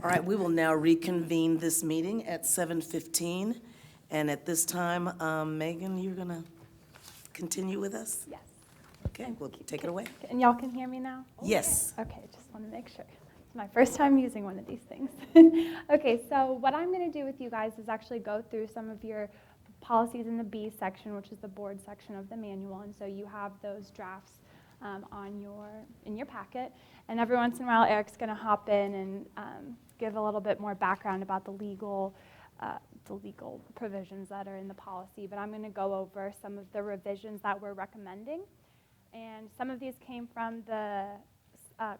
All right, we will now reconvene this meeting at 7:15. And at this time, Megan, you're going to continue with us? Yes. Okay, we'll take it away. And y'all can hear me now? Yes. Okay, just want to make sure. It's my first time using one of these things. Okay, so what I'm going to do with you guys is actually go through some of your policies in the B section, which is the board section of the manual. And so you have those drafts in your packet. And every once in a while, Eric's going to hop in and give a little bit more background about the legal provisions that are in the policy. But I'm going to go over some of the revisions that we're recommending. And some of these came from the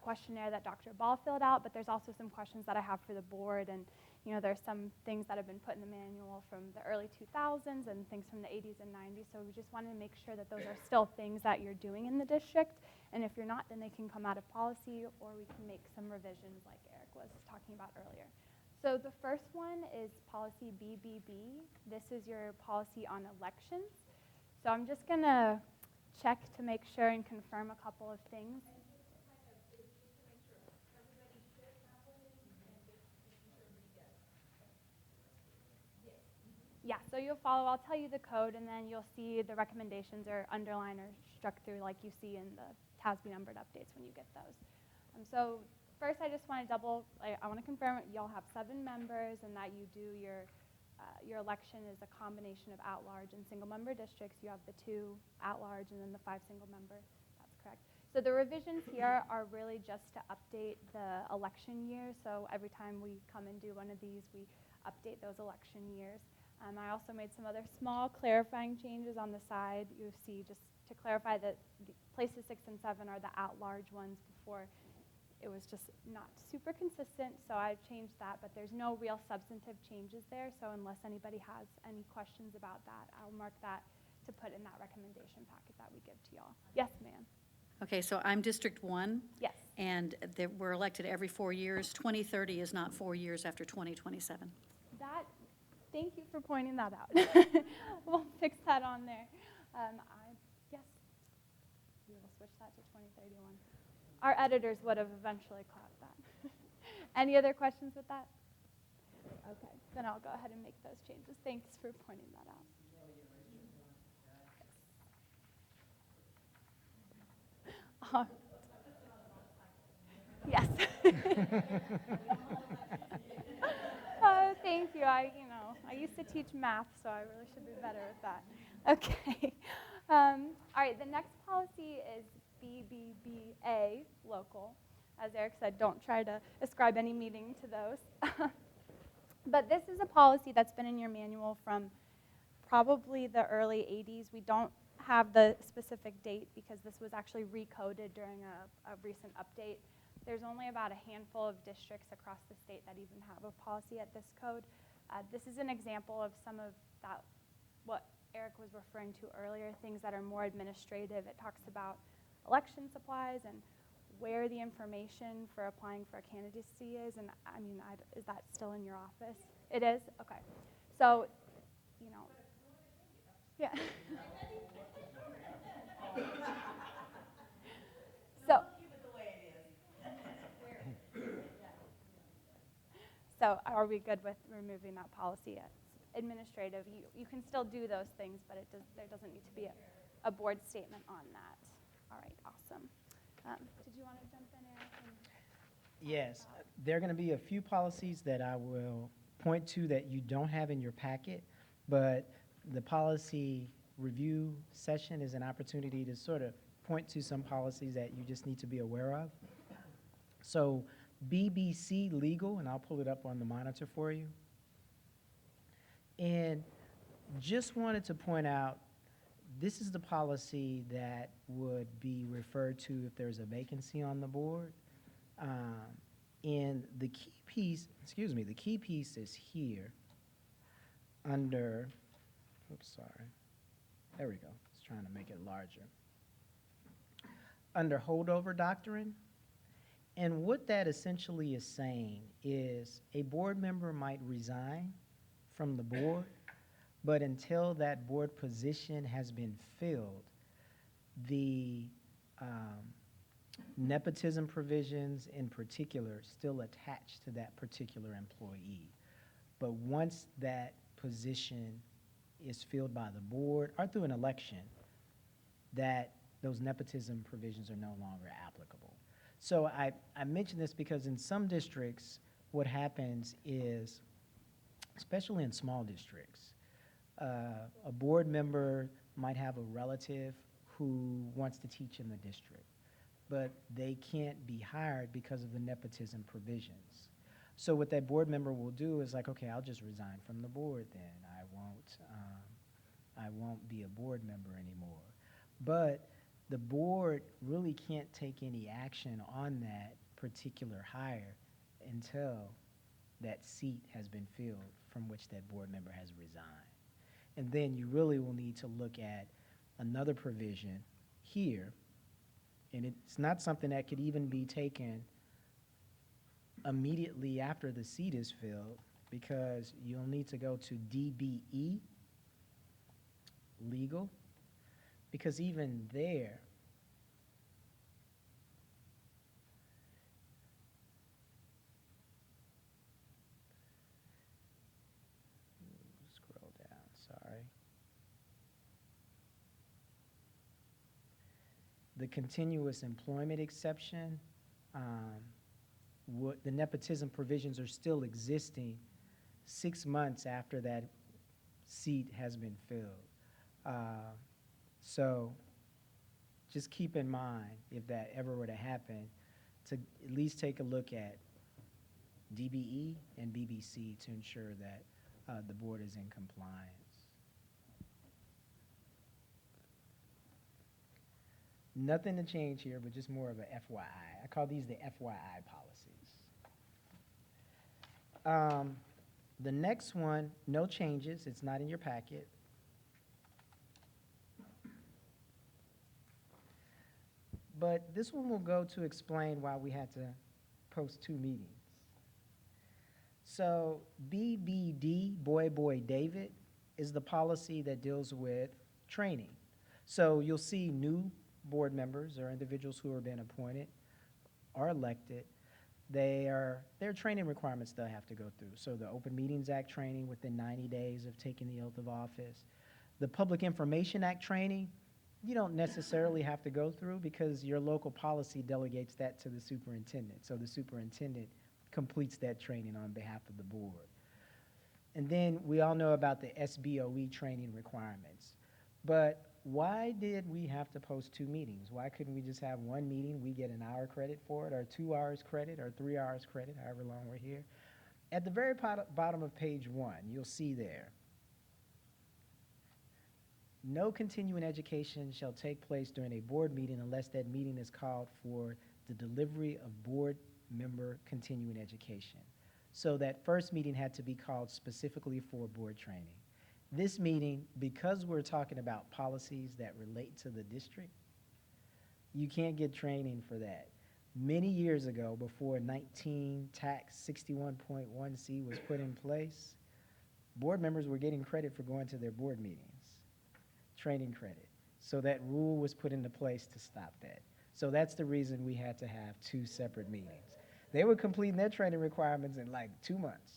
questionnaire that Dr. Ball filled out, but there's also some questions that I have for the board. And there's some things that have been put in the manual from the early 2000s and things from the 80s and 90s. So we just wanted to make sure that those are still things that you're doing in the district. And if you're not, then they can come out of policy, or we can make some revisions like Eric was talking about earlier. So the first one is policy BBB. This is your policy on elections. So I'm just going to check to make sure and confirm a couple of things. Yeah, so you'll follow, I'll tell you the code, and then you'll see the recommendations are underlined or struck through like you see in the TASB numbered updates when you get those. So first I just want to I want to confirm y'all have 7 members and that you do your election is a combination of at-large and single-member districts. You have the 2 at-large and then the 5 single-member. That's correct. So the revisions here are really just to update the election year. So every time we come and do one of these, we update those election years. I also made some other small clarifying changes on the side. You'll see just to clarify that the places 6 and 7 are the at-large ones. Before it was just not super consistent, so I've changed that, but there's no real substantive changes there. So unless anybody has any questions about that, I'll mark that to put in that recommendation packet that we give to y'all. Yes, ma'am. Okay, so I'm District 1. Yes. And we're elected every 4 years. 2030 is not 4 years after 2027. Thank you for pointing that out. We'll fix that on there. Yes, we will switch that to 2031. Our editors would have eventually caught that. Any other questions with that? Okay, then I'll go ahead and make those changes. Thanks for pointing that out. Yes. Thank you. I used to teach math, so I really should be better at that. Okay. All right, the next policy is BBBA, local. As Eric said, don't try to ascribe any meaning to those. But this is a policy that's been in your manual from probably the early 80s. We don't have the specific date because this was actually recoded during a recent update. There's only about a handful of districts across the state that even have a policy at this code. This is an example of some of that, what Eric was referring to earlier, things that are more administrative. It talks about election supplies and where the information for applying for a candidacy is. And is that still in your office? It is? Okay. So, yeah. So are we good with removing that policy? It's administrative. You can still do those things, but there doesn't need to be a board statement on that. All right, awesome. Did you want to jump in, Eric? Yes, there are going to be a few policies that I will point to that you don't have in your packet, but the policy review session is an opportunity to sort of point to some policies that you just need to be aware of. So BBC legal, and I'll pull it up on the monitor for you. And just wanted to point out, this is the policy that would be referred to if there's a vacancy on the board. And the key piece is here under, there we go. I was trying to make it larger. Under Holdover Doctrine. And what that essentially is saying is a board member might resign from the board, but until that board position has been filled, the nepotism provisions in particular still attach to that particular employee. But once that position is filled by the board or through an election, that those nepotism provisions are no longer applicable. So I mention this because in some districts, what happens is, especially in small districts, a board member might have a relative who wants to teach in the district, but they can't be hired because of the nepotism provisions. So what that board member will do is like, okay, I'll just resign from the board then. I won't be a board member anymore. But the board really can't take any action on that particular hire until that seat has been filled from which that board member has resigned. And then you really will need to look at another provision here, and it's not something that could even be taken immediately after the seat is filled, because you'll need to go to DBE, legal, because even there, scroll down, sorry. The continuous employment exception, the nepotism provisions are still existing 6 months after that seat has been filled. So just keep in mind, if that ever were to happen, to at least take a look at DBE and BBC to ensure that the board is in compliance. Nothing to change here, but just more of a FYI. I call these the FYI policies. The next one, no changes. It's not in your packet. But this one will go to explain why we had to post 2 meetings. So BBD, Boy Boy David, is the policy that deals with training. So you'll see new board members or individuals who are being appointed or elected. There are training requirements they'll have to go through. So the Open Meetings Act training within 90 days of taking the oath of office. The Public Information Act training, you don't necessarily have to go through because your local policy delegates that to the superintendent. So the superintendent completes that training on behalf of the board. And then we all know about the SBOE training requirements. But why did we have to post 2 meetings? Why couldn't we just have 1 meeting, we get an hour credit for it, or 2 hours credit, or 3 hours credit, however long we're here? At the very bottom of page 1, you'll see there, no continuing education shall take place during a board meeting unless that meeting is called for the delivery of board member continuing education. So that first meeting had to be called specifically for board training. This meeting, because we're talking about policies that relate to the district, you can't get training for that. Many years ago, before 19 Tax 61.1C was put in place, board members were getting credit for going to their board meetings, training credit. So that rule was put into place to stop that. So that's the reason we had to have 2 separate meetings. They were completing their training requirements in like 2 months.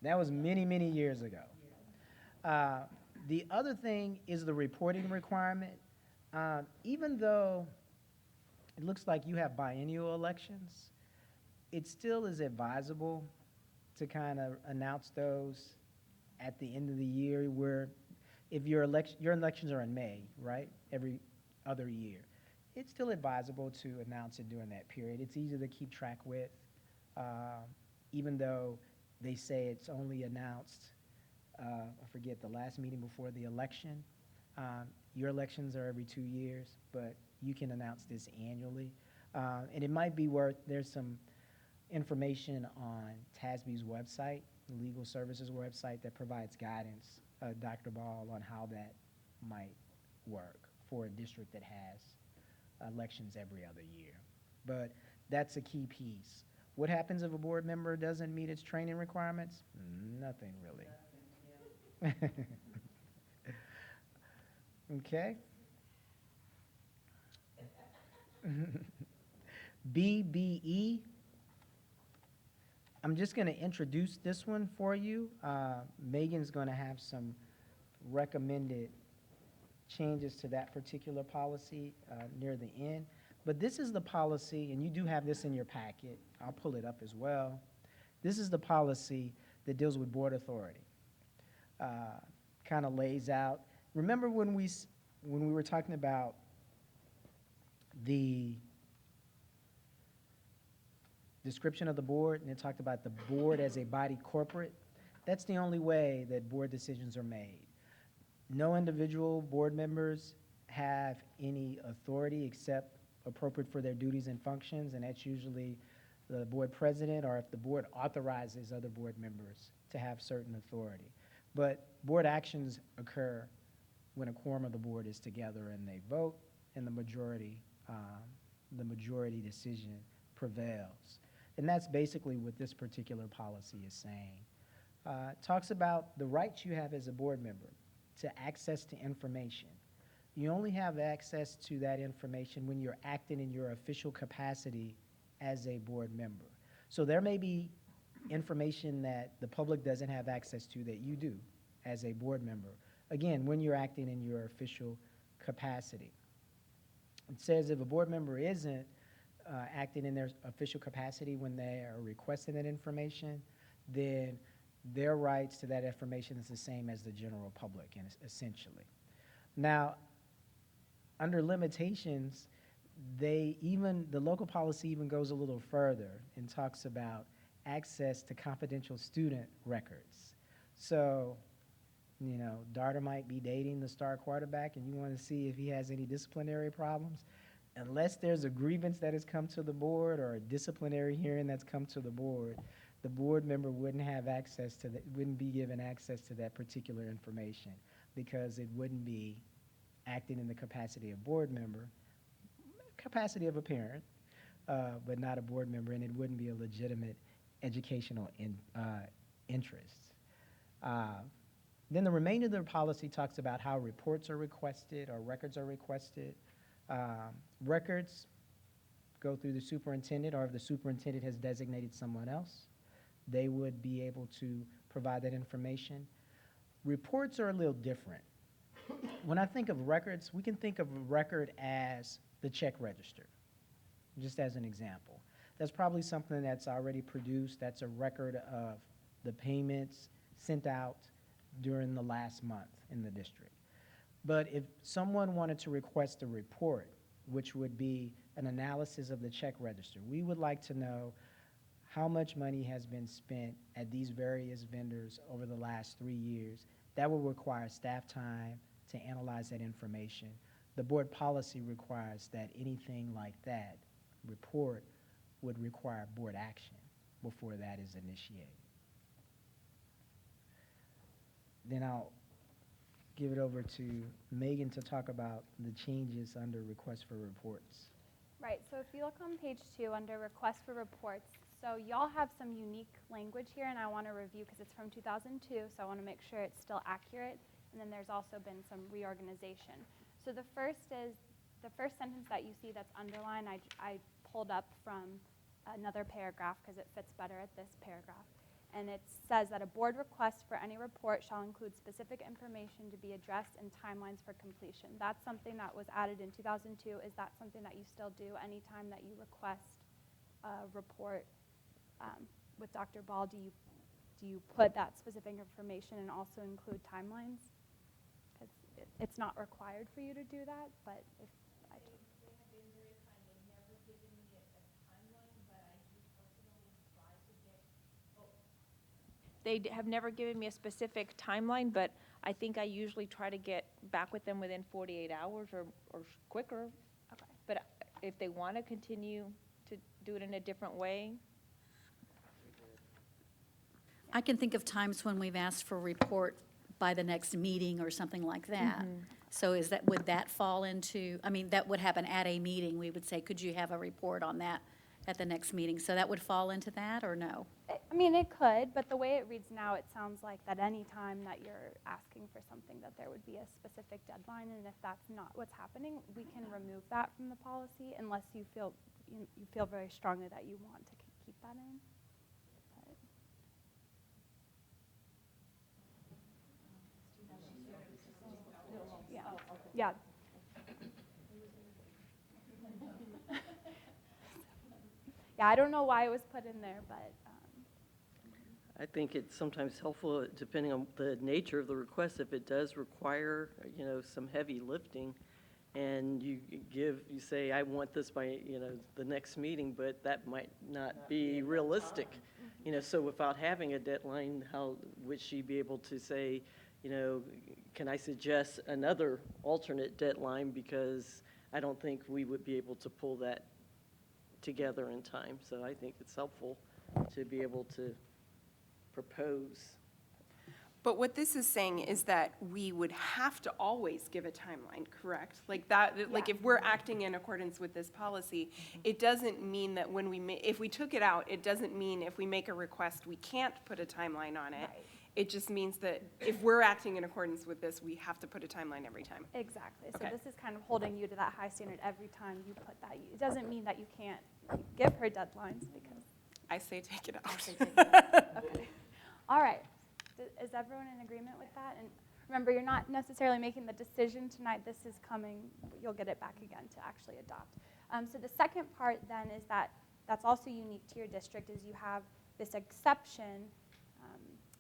That was many, many years ago. The other thing is the reporting requirement. Even though it looks like you have biennial elections, it still is advisable to kind of announce those at the end of the year, where if your elections are in May, right, every other year, it's still advisable to announce it during that period. It's easy to keep track with, even though they say it's only announced, I forget, the last meeting before the election. Your elections are every 2 years, but you can announce this annually. And it might be worth, there's some information on TASB's website, the Legal Services website, that provides guidance, Dr. Ball, on how that might work for a district that has elections every other year. But that's a key piece. What happens if a board member doesn't meet its training requirements? Nothing, really. Okay. BBE, I'm just going to introduce this one for you. Megan's going to have some recommended changes to that particular policy near the end. But this is the policy, and you do have this in your packet. I'll pull it up as well. This is the policy that deals with board authority. Kind of lays out. Remember when we were talking about the description of the board, and it talked about the board as a body corporate? That's the only way that board decisions are made. No individual board members have any authority except appropriate for their duties and functions, and that's usually the board president, or if the board authorizes other board members to have certain authority. But board actions occur when a quorum of the board is together and they vote, and the majority decision prevails. And that's basically what this particular policy is saying. It talks about the rights you have as a board member to access to information. You only have access to that information when you're acting in your official capacity as a board member. So there may be information that the public doesn't have access to that you do as a board member. Again, when you're acting in your official capacity. It says if a board member isn't acting in their official capacity when they are requesting that information, then their rights to that information is the same as the general public, and essentially. Now, under limitations, the local policy even goes a little further and talks about access to confidential student records. So, you know, Darter might be dating the star quarterback and you want to see if he has any disciplinary problems. Unless there's a grievance that has come to the board or a disciplinary hearing that's come to the board member wouldn't have access to that, wouldn't be given access to that particular information because it wouldn't be acting in the capacity of board member, capacity of a parent, but not a board member, and it wouldn't be a legitimate educational interest. Then the remainder of the policy talks about how reports are requested or records are requested. Records go through the superintendent, or if the superintendent has designated someone else, they would be able to provide that information. Reports are a little different. When I think of records, we can think of a record as the check register, just as an example. That's probably something that's already produced. That's a record of the payments sent out during the last month in the district. But if someone wanted to request a report, which would be an analysis of the check register, we would like to know how much money has been spent at these various vendors over the last 3 years. That will require staff time to analyze that information. The board policy requires that anything like that report would require board action before that is initiated. Then I'll give it over to Megan to talk about the changes under request for reports. Right, so if you look on page 2 under request for reports, so y'all have some unique language here, and I want to review because it's from 2002, so I want to make sure it's still accurate, and then there's also been some reorganization. So the first sentence that you see that's underlined, I pulled up from another paragraph because it fits better at this paragraph. And it says that a board request for any report shall include specific information to be addressed and timelines for completion. That's something that was added in 2002. Is that something that you still do anytime that you request a report with Dr. Ball? Do you put that specific information and also include timelines? Because it's not required for you to do that, but if I do. They have been very kind. They've never given me a timeline, but I do personally try to get. They have never given me a specific timeline, but I think I usually try to get back with them within 48 hours or quicker. Okay. But if they want to continue to do it in a different way. I can think of times when we've asked for a report by the next meeting or something like that. So would that fall into, I mean, that would happen at a meeting. We would say, could you have a report on that at the next meeting. So that would fall into that, or no? I mean, it could, but the way it reads now, it sounds like that any time that you're asking for something, that there would be a specific deadline, and if that's not what's happening, we can remove that from the policy unless you feel very strongly that you want to keep that in. But- Yeah. Yeah. Yeah, I don't know why it was put in there, but. I think it's sometimes helpful, depending on the nature of the request, if it does require, some heavy lifting, and you say, I want this by, the next meeting, but that might not be realistic. So without having a deadline, how would she be able to say, can I suggest another alternate deadline, because I don't think we would be able to pull that together in time. So I think it's helpful to be able to propose. But what this is saying is that we would have to always give a timeline, correct? Like that, like if we're acting in accordance with this policy, it doesn't mean that when if we took it out, it doesn't mean if we make a request, we can't put a timeline on it. Right. It just means that if we're acting in accordance with this, we have to put a timeline every time. Exactly. So Okay. this is kind of holding you to that high standard every time you put that. It doesn't mean that you can't give her deadlines because. I say take it out. Okay. All right. Is everyone in agreement with that? And remember, you're not necessarily making the decision tonight. This is coming. You'll get it back again to actually adopt. So the second part then is that's also unique to your district is you have this exception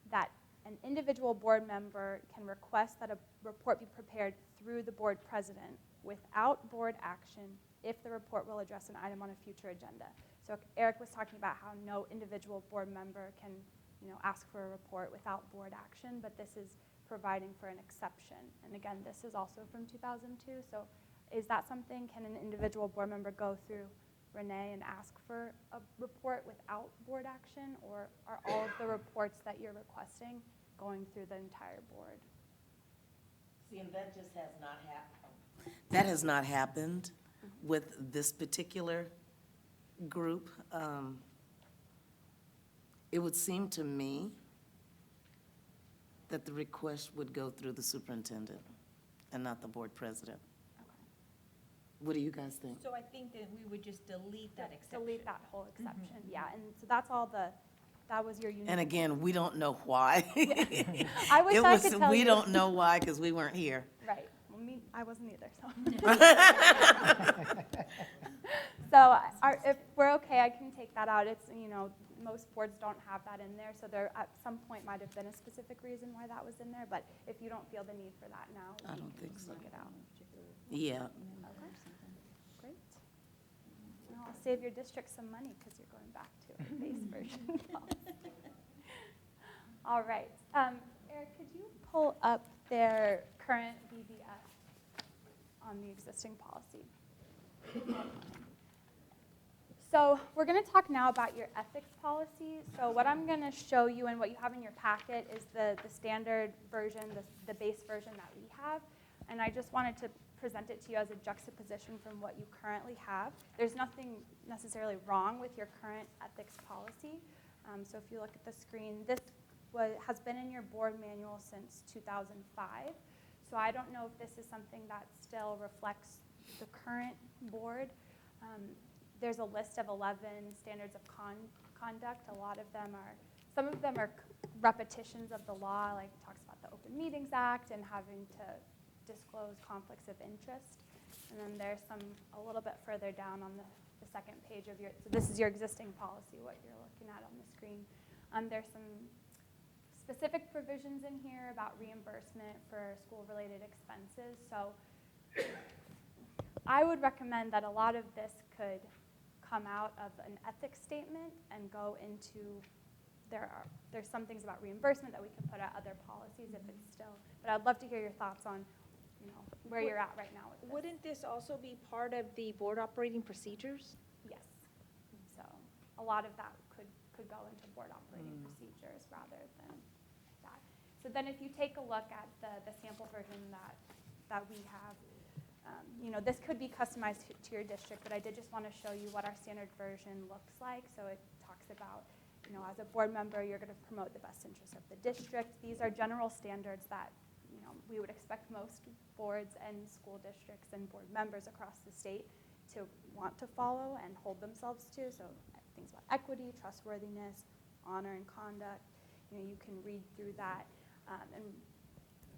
that an individual board member can request that a report be prepared through the board president without board action if the report will address an item on a future agenda. So Eric was talking about how no individual board member can ask for a report without board action, but this is providing for an exception. And again, this is also from 2002. So is that something, can an individual board member go through Renee and ask for a report without board action, or are all of the reports that you're requesting going through the entire board? See, and that just has not happened. That has not happened with this particular group. It would seem to me that the request would go through the superintendent and not the board president. What do you guys think? So I think that we would just delete that exception. Delete that whole exception, yeah. And so that's all that was your unique. And again, we don't know why. I wish I could tell We you. don't know why, because we weren't here. Right. Well, I wasn't either, so. So if we're okay, I can take that out. It's, most boards don't have that in there, so there at some point might have been a specific reason why that was in there, but if you don't feel the need for that now, I we don't can think so. take it out. Yeah. Okay. Great. Well, I'll save your district some money because you're going back to a base version policy. All right. Eric, could you pull up their current BBS on the existing policy? So we're going to talk now about your ethics policy. So what I'm going to show you and what you have in your packet is the standard version, the base version that we have. And I just wanted to present it to you as a juxtaposition from what you currently have. There's nothing necessarily wrong with your current ethics policy. So if you look at the screen, this has been in your board manual since 2005. So I don't know if this is something that still reflects the current board. There's a list of 11 standards of conduct. Some of them are repetitions of the law, like it talks about the Open Meetings Act and having to disclose conflicts of interest. And then there's some a little bit further down on the second page of so this is your existing policy, what you're looking at on the screen. There's some specific provisions in here about reimbursement for school-related expenses. So I would recommend that a lot of this could come out of an ethics statement and go into, there's some things about reimbursement that we could put at other policies if it's still, but I'd love to hear your thoughts on, where you're at right now with this. Wouldn't this also be part of the board operating procedures? Yes. So a lot of that could go into board operating procedures rather than that. So then if you take a look at the sample version that we have, You know, this could be customized to your district, but I did just want to show you what our standard version looks like. So it talks about, you know, as a board member, you're going to promote the best interests of the district. These are general standards that, you know, we would expect most boards and school districts and board members across the state to want to follow and hold themselves to. So things about equity, trustworthiness, honor and conduct. You know, you can read through that. And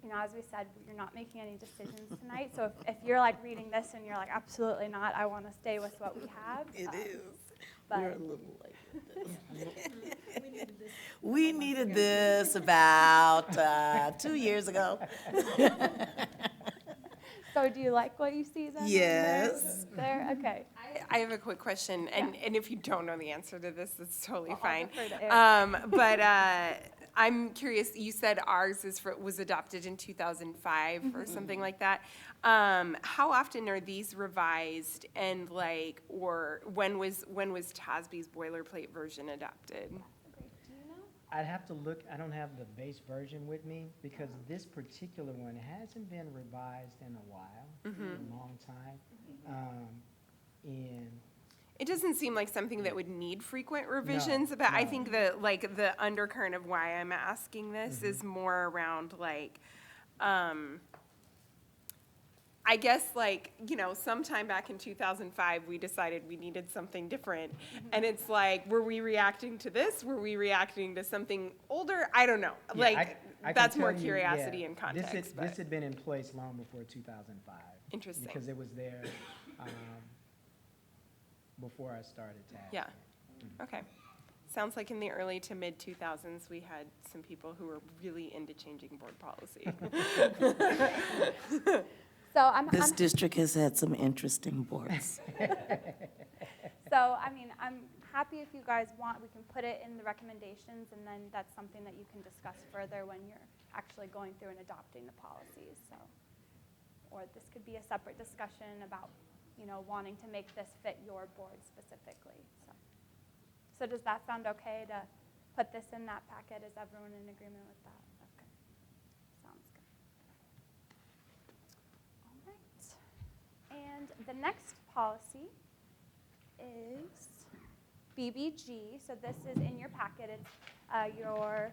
you know, as we said, you're not making any decisions tonight. So if you're like reading this and you're like, absolutely not, I want to stay with what we have. It is. But We're a little like this. We needed this about 2 years ago. so do you like what you see then? Yes. There, okay. I have a quick question, and if you don't know the answer to this, it's totally I'll fine. defer to Eric. But I'm curious, you said ours was adopted in 2005 or something like that. How often are these revised, and like, or when was TASB's boilerplate version adopted? Do you know? I'd have to look, I don't have the base version with me, because this particular one hasn't been revised in a while, a long time. And It doesn't seem like something that would need frequent revisions, but I no. think that, like, the undercurrent of why I'm asking this is more around, like, I guess, like, you know, sometime back in 2005, we decided we needed something different. And it's like, were we reacting to this? Were we reacting to something older? I don't know. Yeah, Like, I can that's more tell you, curiosity yeah, and context, This but had been in place long before 2005. Interesting. Because it was there before I started TASB. Yeah. Okay. Sounds like in the early to mid 2000s, we had some people who were really into changing board policy. So I'm This district has had some interesting boards. So, I mean, I'm happy if you guys want, we can put it in the recommendations, and then that's something that you can discuss further when you're actually going through and adopting the policies, so. Or this could be a separate discussion about, you know, wanting to make this fit your board specifically, so. So does that sound okay to put this in that packet? Is everyone in agreement with that? Okay, sounds good. All right, and the next policy is BBG. So this is in your packet. It's your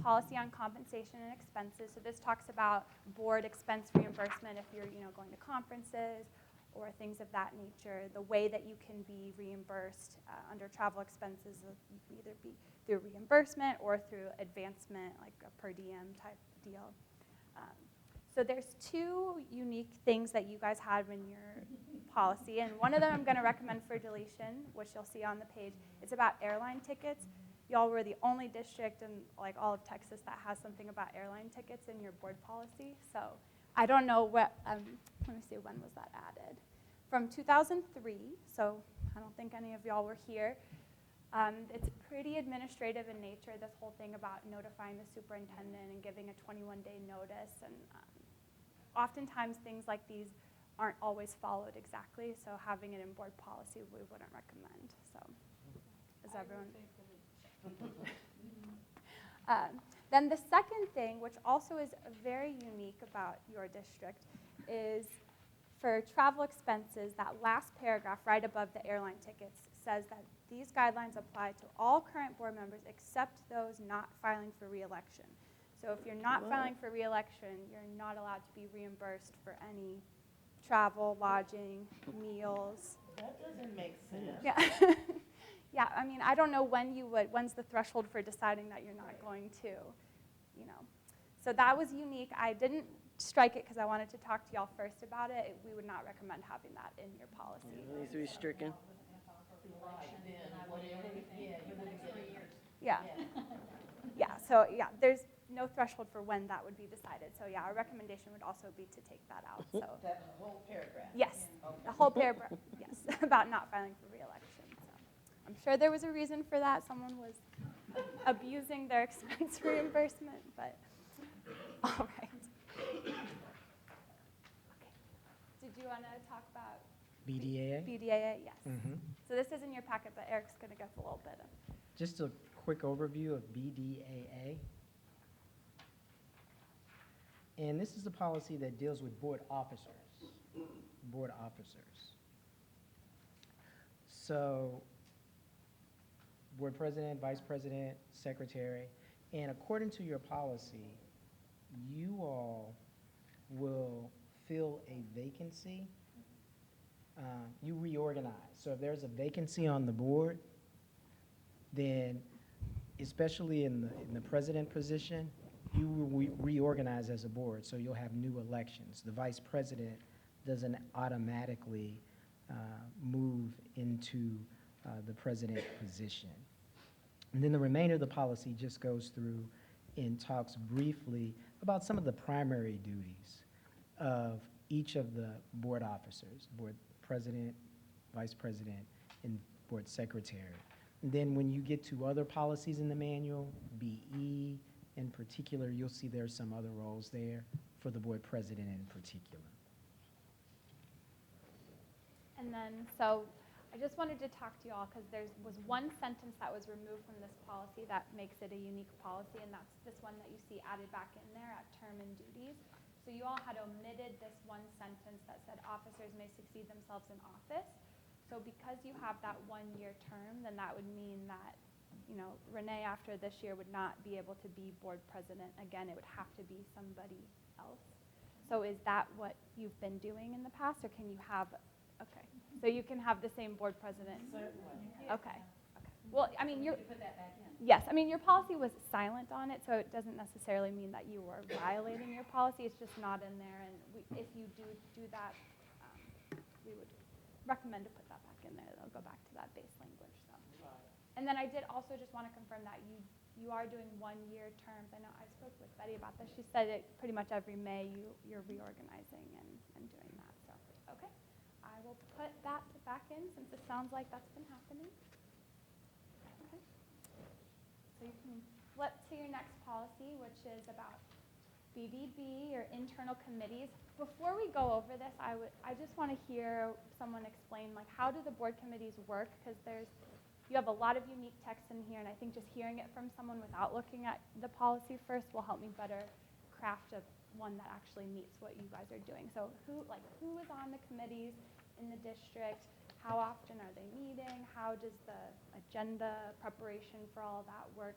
policy on compensation and expenses. So this talks about board expense reimbursement if you're, you know, going to conferences or things of that nature. The way that you can be reimbursed under travel expenses can either be through reimbursement or through advancement, like a per diem type deal. So there's two unique things that you guys had in your policy, and one of them I'm going to recommend for deletion, which you'll see on the page. It's about airline tickets. Y'all were the only district in like all of Texas that has something about airline tickets in your board policy. So I don't know what, let me see, when was that added? From 2003, so I don't think any of y'all were here. It's pretty administrative in nature, this whole thing about notifying the superintendent and giving a 21-day notice. And oftentimes things like these aren't always followed exactly, so having it in board policy we wouldn't recommend. So is everyone? Then the second thing, which also is very unique about your district, is for travel expenses, that last paragraph right above the airline tickets says that these guidelines apply to all current board members except those not filing for re-election. So if you're not filing for re-election, you're not allowed to be reimbursed for any travel, lodging, meals. That doesn't make sense. Yeah. Yeah, I mean, I don't know when's the threshold for deciding that you're not going to, you know. So that was unique. I didn't strike it because I wanted to talk to y'all first about it. We would not recommend having that in your policy. It needs to be stricken. Yeah. Yeah, so yeah, there's no threshold for when that would be decided. So yeah, our recommendation would also be to take that out, so. That whole paragraph. Yes, the whole paragraph, yes, about not filing for re-election. So I'm sure there was a reason for that. Someone was abusing their expense reimbursement, but all right. Okay. Did you want to talk about BDAA? BDAA? Yes. Mhm. So this is in your packet, but Eric's going to give a little bit of. Just a quick overview of BDAA. And this is a policy that deals with board officers. board officers. So, board president, vice president, secretary, and according to your policy, you all will fill a vacancy. You reorganize. So if there's a vacancy on the board, then especially in the president position, you will reorganize as a board, so you'll have new elections. The vice president doesn't automatically move into the president position. And then the remainder of the policy just goes through and talks briefly about some of the primary duties of each of the board officers, board president, vice president, and board secretary. And then when you get to other policies in the manual, BE in particular, you'll see there's some other roles there for the board president in particular. And then, so I just wanted to talk to you all because there was one sentence that was removed from this policy that makes it a unique policy, and that's this one that you see added back in there at term and duties. So you all had omitted this one sentence that said officers may succeed themselves in office. So because you have that 1-year term, then that would mean that, you know, Renee after this year would not be able to be board president again. It would have to be somebody else. So is that what you've been doing in the past, or can you have, okay. So you can have the same board president? Okay. Okay. Well, I mean, you're. Put that back in. Yes, I mean, your policy was silent on it, so it doesn't necessarily mean that you were violating your policy. It's just not in there, and if you do that, we would recommend to put that back in there. They'll go back to that base language. So. And then I did also just want to confirm that you are doing 1-year terms. I know I spoke with Betty about this. She said it pretty much every May you're reorganizing and doing that. So, okay. I will put that back in since it sounds like that's been happening. Okay. So you can flip to your next policy, which is about BDB, or internal committees. Before we go over this, I just want to hear someone explain, like, how do the board committees work? Because you have a lot of unique text in here, and I think just hearing it from someone without looking at the policy first will help me better craft one that actually meets what you guys are doing. So who is on the committees in the district? How often are they meeting? How does the agenda preparation for all of that work?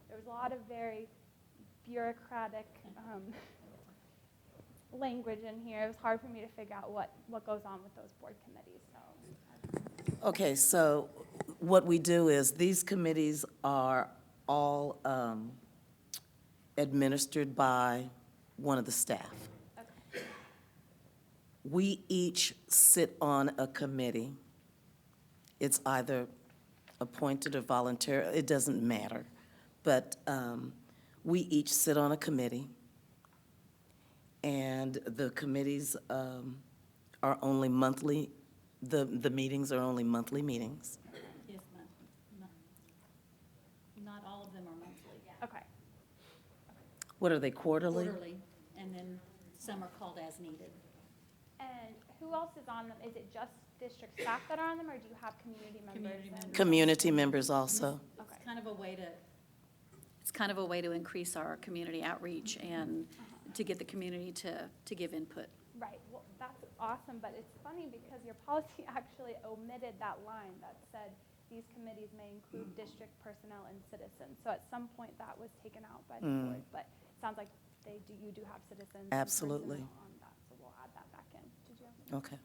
There's a lot of very bureaucratic language in here. It was hard for me to figure out what goes on with those board committees. So. Okay, so what we do is these committees are all administered by one of the staff. Okay. We each sit on a committee. It's either appointed or voluntary, it doesn't matter. But we each sit on a committee, and the committees are only monthly, the meetings are only monthly meetings. Yes, not all of them are monthly. Okay. What are they, quarterly? Quarterly, and then some are called as needed. And who else is on them? Is it just district staff that are on them, or do you have community members? Community members. Community members also. It's kind of a way to, increase our community outreach and to get the community to give input. Right. Well, that's awesome, but it's funny because your policy actually omitted that line that said these committees may include district personnel and citizens. So at some point that was taken out by the board, but it sounds like you do have citizens. Absolutely. And personnel on that, so we'll add that back in. Did you have Okay.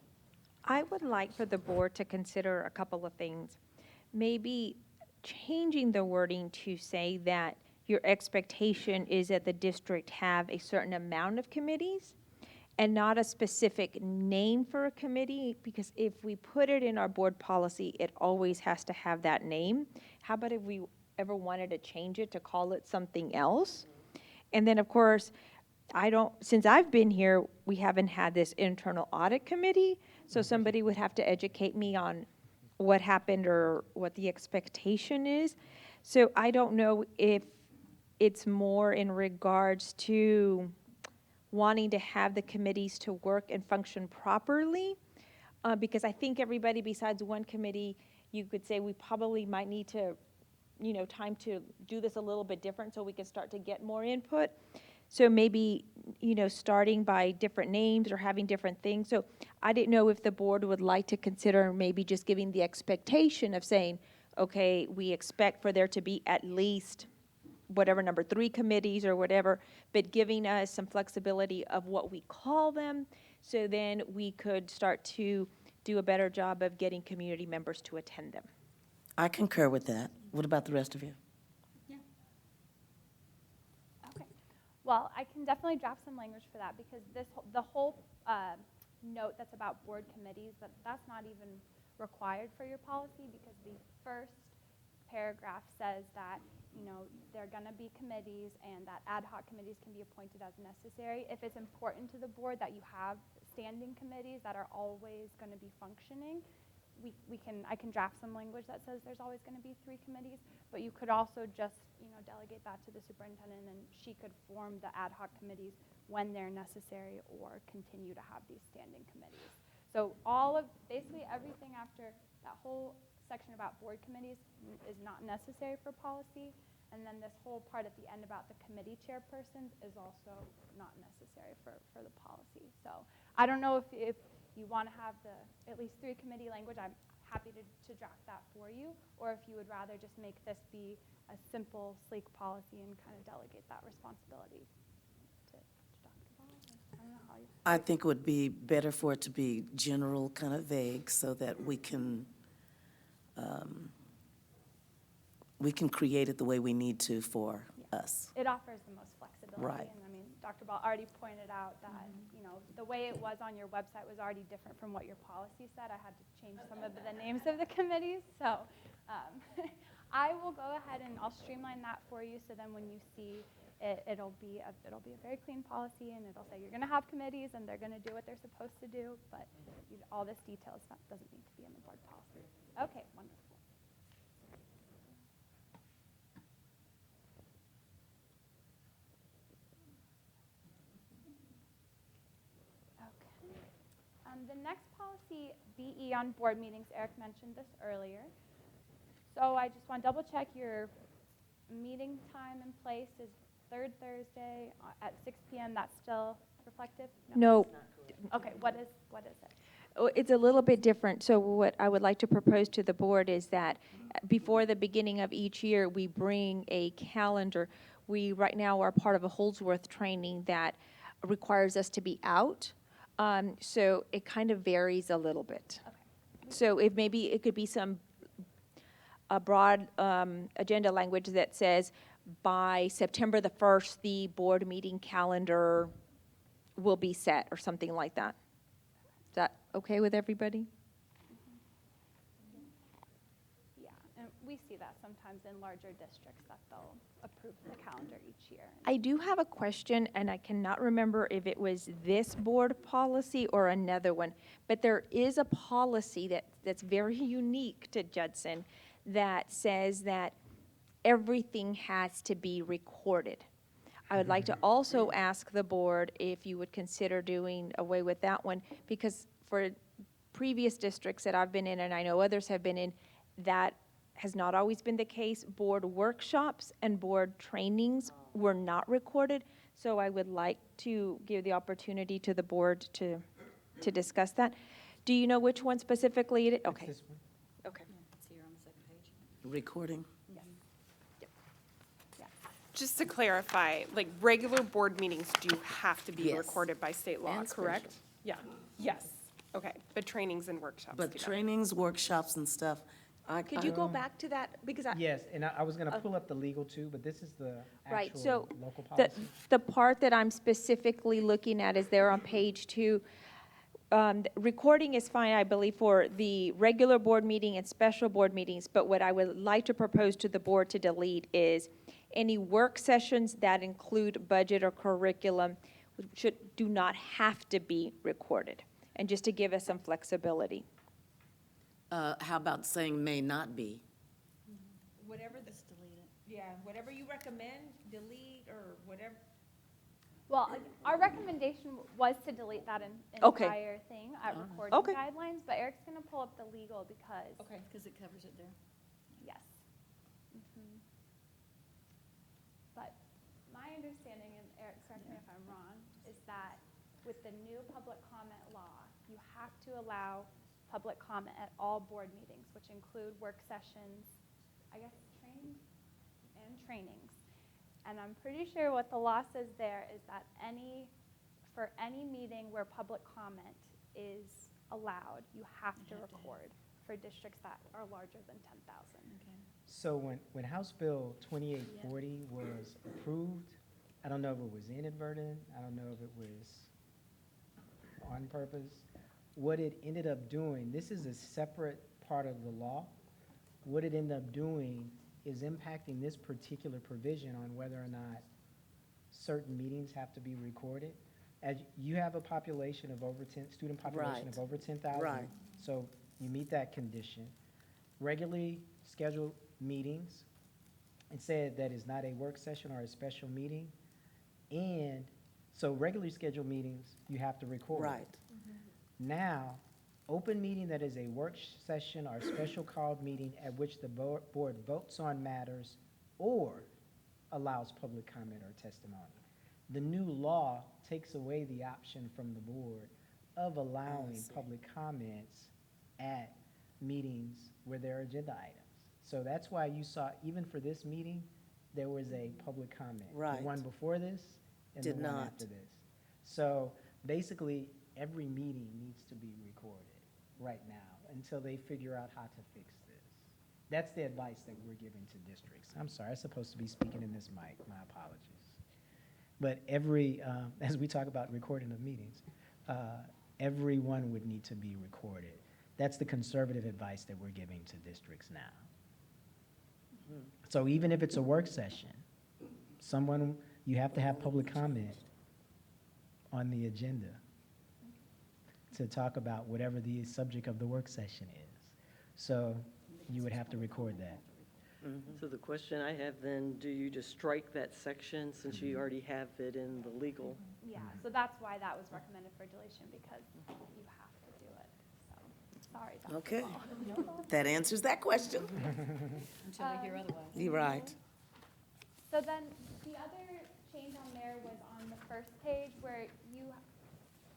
I would like for the board to consider a couple of things. Maybe changing the wording to say that your expectation is that the district have a certain amount of committees and not a specific name for a committee, because if we put it in our board policy, it always has to have that name. How about if we ever wanted to change it to call it something else? And then, of course, since I've been here, we haven't had this internal audit committee, so somebody would have to educate me on what happened or what the expectation is. So I don't know if it's more in regards to wanting to have the committees to work and function properly, because I think everybody besides one committee, you could say we probably might need to, time to do this a little bit different so we can start to get more input. So maybe, starting by different names or having different things. So I didn't know if the board would like to consider maybe just giving the expectation of saying, okay, we expect for there to be at least whatever number, 3 committees or whatever, but giving us some flexibility of what we call them, so then we could start to do a better job of getting community members to attend them. I concur with that. What about the rest of you? Okay. Well, I can definitely draft some language for that because the whole note that's about board committees, that's not even required for your policy because the first paragraph says that, they're going to be committees and that ad hoc committees can be appointed as necessary. If it's important to the board that you have standing committees that are always going to be functioning, I can draft some language that says there's always going to be 3 committees, but you could also just, delegate that to the superintendent and she could form the ad hoc committees when they're necessary or continue to have these standing committees. So basically everything after that whole section about board committees is not necessary for policy, and then this whole part at the end about the committee chairpersons is also not necessary for the policy. So I don't know if you want to have at least 3 committee language, I'm happy to draft that for you, or if you would rather just make this be a simple, sleek policy and kind of delegate that responsibility to Dr. Ball. I don't know how you. I think it would be better for it to be general, kind of vague, so that we can create it the way we need to for us. It offers the most flexibility. Right. And I mean, Dr. Ball already pointed out that, the way it was on your website was already different from what your policy said. I had to change some of the names of the committees. So I will go ahead and I'll streamline that for you. So then when you see it, it'll be a very clean policy, and it'll say you're going to have committees and they're going to do what they're supposed to do. But all this detail doesn't need to be in the board policy. Okay, wonderful. The next policy, BE on board meetings, Eric mentioned this earlier. So I just want to double check your meeting time and place is 3rd Thursday at 6 p.m. That's still reflective? No. Okay, what is it? Oh, it's a little bit different. So what I would like to propose to the board is that before the beginning of each year, we bring a calendar. We right now are part of a Holdover training that requires us to be out. So it kind of varies a little bit. Okay. So if maybe it could be a broad agenda language that says by September the 1st, the board meeting calendar will be set or something like that. Is that okay with everybody? Yeah, and we see that sometimes in larger districts that they'll approve the calendar each year. I do have a question, and I cannot remember if it was this board policy or another one, but there is a policy that's very unique to Judson that says that everything has to be recorded. I would like to also ask the board if you would consider doing away with that one, because for previous districts that I've been in, and I know others have been in, that has not always been the case. Board workshops and board trainings were not recorded, so I would like to give the opportunity to the board to discuss that. Do you know which one specifically it is? Okay. This one. Okay. It's here on the second page. Recording? Just to clarify, like, regular board meetings do have to be Yes. recorded by state law, And correct? special. Yeah, yes, okay, but trainings and workshops But do not. trainings, workshops and stuff, Could you go back to that? Because Yes, and I was gonna pull up the legal too, but this is the Right, actual so local the, policy. the part that I'm specifically looking at is there on page 2. Recording is fine, I believe, for the regular board meeting and special board meetings, but what I would like to propose to the board to delete is any work sessions that include budget or curriculum do not have to be recorded, and just to give us some flexibility. how about saying may not be? Whatever the, yeah, whatever you recommend, delete or whatever. Well, our recommendation was to delete that Okay. entire thing at recording Okay. guidelines, but Eric's going to pull up the legal because, Okay, because it covers it there. yes. Mhm. But my understanding, and Eric, correct me if I'm wrong, is that with the new public comment law, you have to allow public comment at all board meetings, which include work sessions, I guess, trainings. And I'm pretty sure what the law says there is that for any meeting where public comment is allowed, you have to record for districts that are larger than 10,000. So when House Bill 2840 was approved, I don't know if it was inadvertent, I don't know if it was on purpose. What it ended up doing, this is a separate part of the law. What it ended up doing is impacting this particular provision on whether or not certain meetings have to be recorded. As you have a population of over 10, student population of Right. over 10,000. Right. So you meet that condition. Regularly scheduled meetings, it said that is not a work session or a special meeting. And so regularly scheduled meetings, you have to record. Right. Now, open meeting that is a work session or special called meeting at which the board votes on matters or allows public comment or testimony. The new law takes away the option from the board of allowing public comments at meetings where there are agenda items. So that's why you saw, even for this meeting, there was a public comment. Right. The one before this and the Did one not. after this. So basically, every meeting needs to be recorded right now until they figure out how to fix this. That's the advice that we're giving to districts. I'm sorry, I'm supposed to be speaking in this mic, my apologies. But as we talk about recording of meetings, everyone would need to be recorded. That's the conservative advice that we're giving to districts now. So even if it's a work session, you have to have public comment on the agenda to talk about whatever the subject of the work session is. So you would have to record that. So the question I have then, do you just strike that section since you already have it in the legal? Yeah, so that's why that was recommended for deletion, because you have to do it. So, sorry, Dr. Okay. Ball. No problem. That answers that question. Until we hear otherwise. You're right. So then, the other change on there was on the first page where you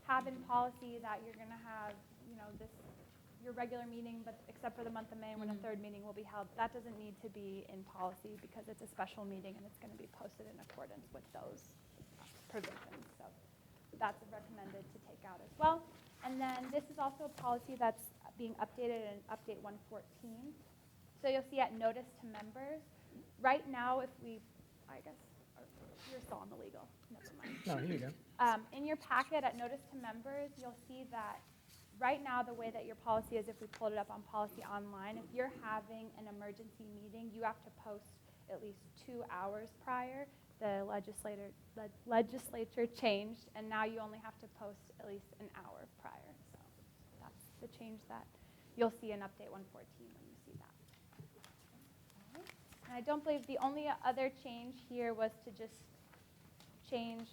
have in policy that you're gonna have, your regular meeting, but except for the month of May when a third meeting will be held. That doesn't need to be in policy because it's a special meeting and it's gonna be posted in accordance with those provisions. So that's recommended to take out as well. And then this is also a policy that's being updated in Update 114. So you'll see at notice to members. Right now, you're still on the legal, never mind. No, here you go. In your packet at notice to members, you'll see that right now, the way that your policy is, if we pulled it up on policy online, if you're having an emergency meeting, you have to post at least 2 hours prior. The legislature changed, and now you only have to post at least an hour prior. So that's the change that you'll see in Update 114 when you see that. All right. And I don't believe the only other change here was to just change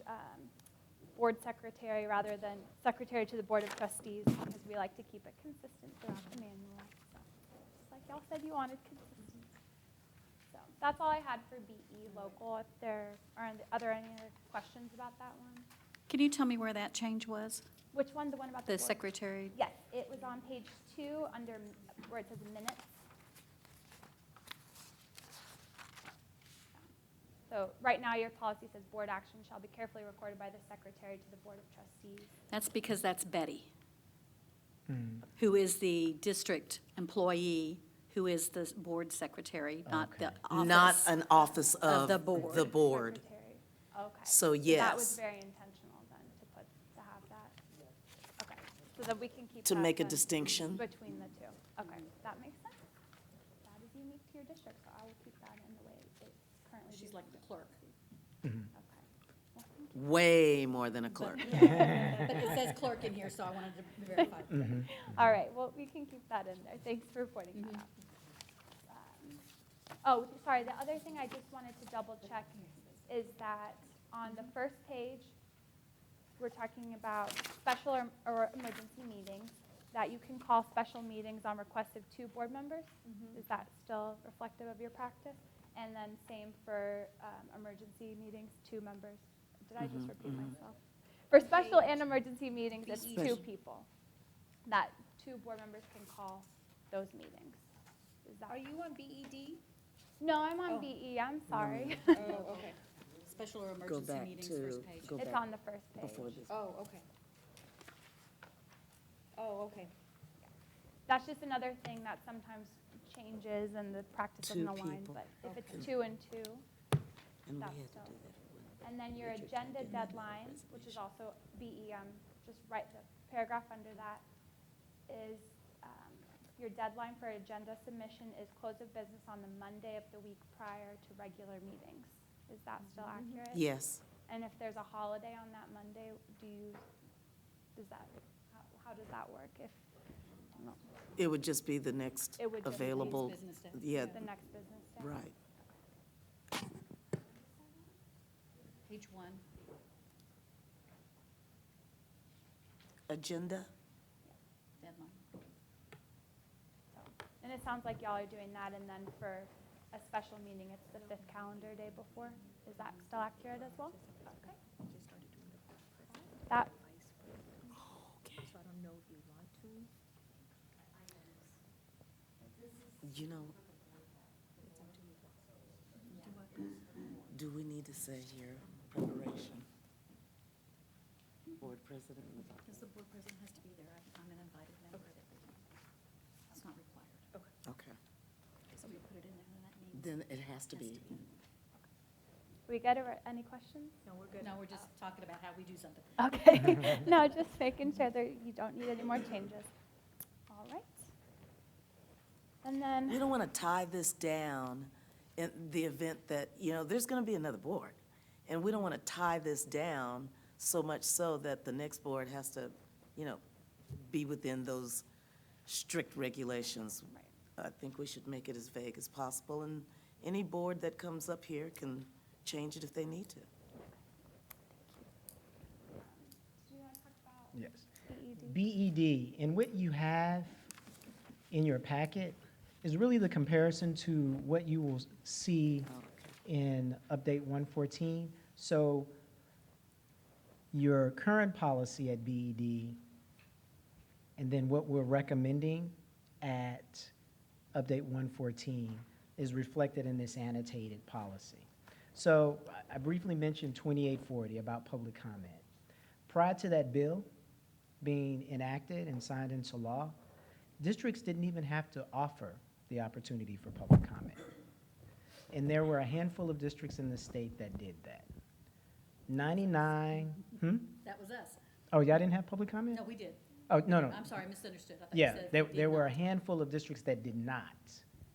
board secretary rather than secretary to the Board of Trustees, because we like to keep it consistent throughout the manual. So, just like y'all said you wanted consistency. So that's all I had for BE local. If there are any other questions about that one? Can you tell me where that change was? Which one? The one about the The board? secretary? Yes, it was on page 2 under where it says minutes. So right now, your policy says board action shall be carefully recorded by the secretary to the Board of Trustees. That's because that's Betty, who is the district employee, who is the board secretary, not the office. Not an office of the board. the board. Secretary. Okay. So, That was yes, very intentional then, to have that. Okay, so that we can keep to that make a then distinction. between the two. Okay, that makes sense. That is unique to your district, so I will keep that in the way it currently. She's is. like the clerk. Okay. Well, thank you. Way more than a clerk. But it says clerk in here, so I wanted to verify. All right, well, we can keep that in there. Thanks for pointing that out. Sorry, the other thing I just wanted to double check is that on the first page, we're talking about special or emergency meetings, that you can call special meetings on request of 2 board members. Is that still reflective of your practice? And then same for emergency meetings, 2 members. Did I just repeat myself? For special and emergency meetings, it's 2 people. that 2 board members can call those meetings. Is that? Are you on BED? No, I'm on Oh. BE, I'm sorry. Oh, okay. Special or Go emergency back meetings, to, first page. go It's back on the first page. before this. Oh, okay. Oh, okay. That's just another thing that sometimes changes and the practice doesn't 2 align, people. but if it's Okay. 2 and 2, And we that's had to still. do that when And then your Richard agenda turned in that deadline, which is resignation. also BEM, just write the paragraph under that, is your deadline for agenda submission is close of business on the Monday of the week prior to regular meetings. Is that still accurate? Yes, And if there's a holiday on that Monday, does that, how does that work? If, no, it would just be the next It would just be available, business day. yeah, the next business day? right. Page 1. Agenda, Deadline. So, and it sounds like y'all are doing that, and then for a special meeting, it's the 5th calendar day before. Is that still accurate as well? Okay. That, you know, do we need to say here, preparation? Board president? Because the board president has to be there. I'm an invited member at everything. It's not required. Okay, So we put it in there, and that means. then it has to be. we good, or any questions? No, we're good. No, we're just talking about how we do something. Okay, no, just making sure that you don't need any more changes. All right. And We then, don't want to tie this down in the event that, you know, there's going to be another board. And we don't want to tie this down so much so that the next board has to, you know, be within those strict regulations. I think we should make it as vague as possible, and any board that comes up here can change it if they need to. do you want to talk about Yes. BED? BED, and what you have in your packet is really the comparison to what you will see in Update 114. So your current policy at BED, and then what we're recommending at Update 114 is reflected in this annotated policy. So I briefly mentioned 2840 about public comment. Prior to that bill being enacted and signed into law, districts didn't even have to offer the opportunity for public comment. And there were a handful of districts in the state that did that. 99, That was us. Oh, y'all didn't have public comment? No, we did. Oh, no. I'm sorry, I misunderstood. I thought you Yeah, said there, we did there were a not. handful of districts that did not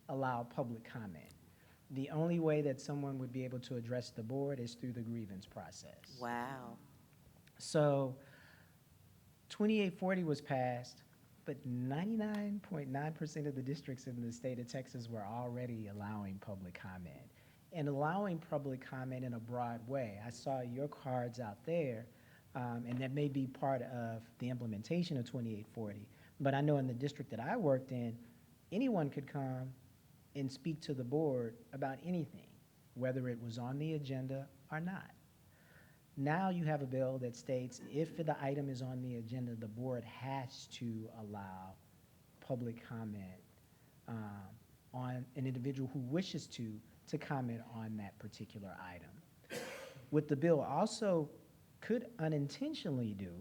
allow public comment. The only way that someone would be able to address the board is through the grievance process. Wow. So 2840 was passed, but 99.9% of the districts in the state of Texas were already allowing public comment. And allowing public comment in a broad way. I saw your cards out there, and that may be part of the implementation of 2840. But I know in the district that I worked in, anyone could come and speak to the board about anything, whether it was on the agenda or not. Now you have a bill that states if the item is on the agenda, the board has to allow public comment on an individual who wishes to comment on that particular item. What the bill also could unintentionally do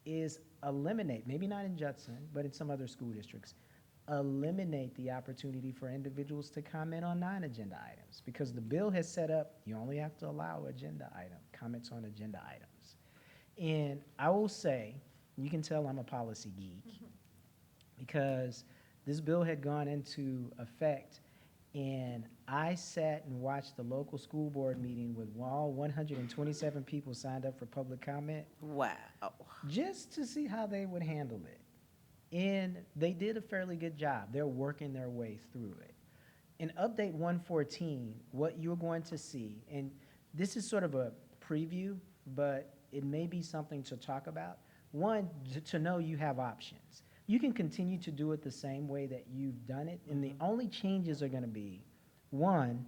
is eliminate, maybe not in Judson, but in some other school districts, eliminate the opportunity for individuals to comment on non-agenda items, because the bill has set up, you only have to allow comments on agenda items. And I will say, you can tell I'm a policy geek, because this bill had gone into effect, and I sat and watched the local school board meeting with all 127 people signed up for public comment, Wow. just to see how they would handle it. And they did a fairly good job. They're working their way through it. In Update 114, what you're going to see, and this is sort of a preview, but it may be something to talk about. One, to know you have options. You can continue to do it the same way that you've done it, and the only changes are going to be, one,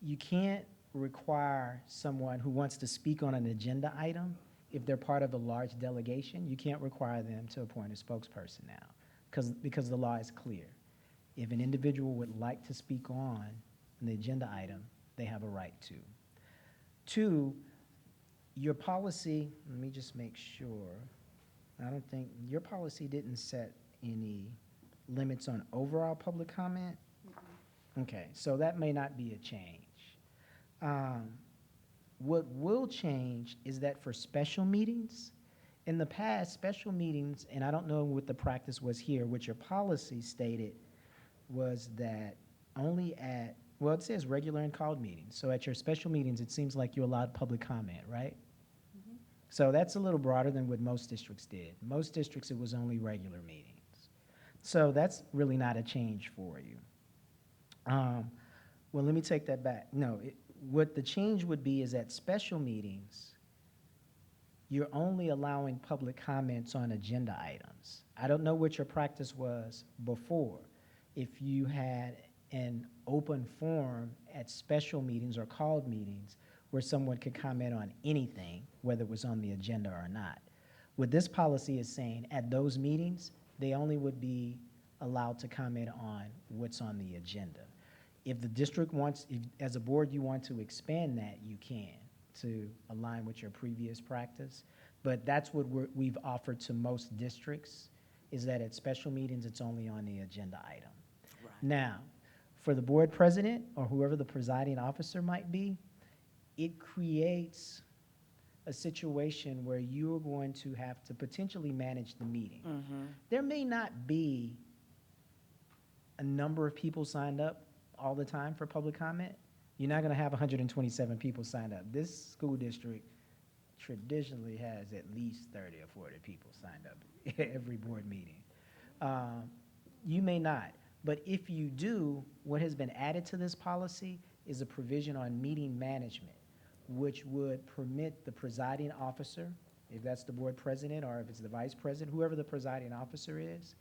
you can't require someone who wants to speak on an agenda item if they're part of a large delegation, you can't require them to appoint a spokesperson now, because the law is clear. If an individual would like to speak on the agenda item, they have a right to. Two, your policy, let me just make sure, I don't think, your policy didn't set any limits on overall public comment? Okay, so that may not be a change. What will change is that for special meetings, in the past, special meetings, and I don't know what the practice was here, what your policy stated was that only at, well, it says regular and called meetings. So at your special meetings, it seems like you allowed public comment, right? So that's a little broader than what most districts did. Most districts, it was only regular meetings. So that's really not a change for you. Well, let me take that back. No, what the change would be is at special meetings, you're only allowing public comments on agenda items. I don't know what your practice was before. If you had an open forum at special meetings or called meetings where someone could comment on anything, whether it was on the agenda or not. What this policy is saying, at those meetings, they only would be allowed to comment on what's on the agenda. If the district wants, if, as a board, you want to expand that, you can, to align with your previous practice. But that's what we've offered to most districts, is that at special meetings, it's only on the agenda item. Right. Now, for the board president or whoever the presiding officer might be, it creates a situation where you're going to have to potentially manage the meeting. There may not be a number of people signed up all the time for public comment. You're not going to have 127 people signed up. This school district traditionally has at least 30 or 40 people signed up every board meeting. You may not, but if you do, what has been added to this policy is a provision on meeting management, which would permit the presiding officer, if that's the board president or if it's the vice president, whoever the presiding officer is,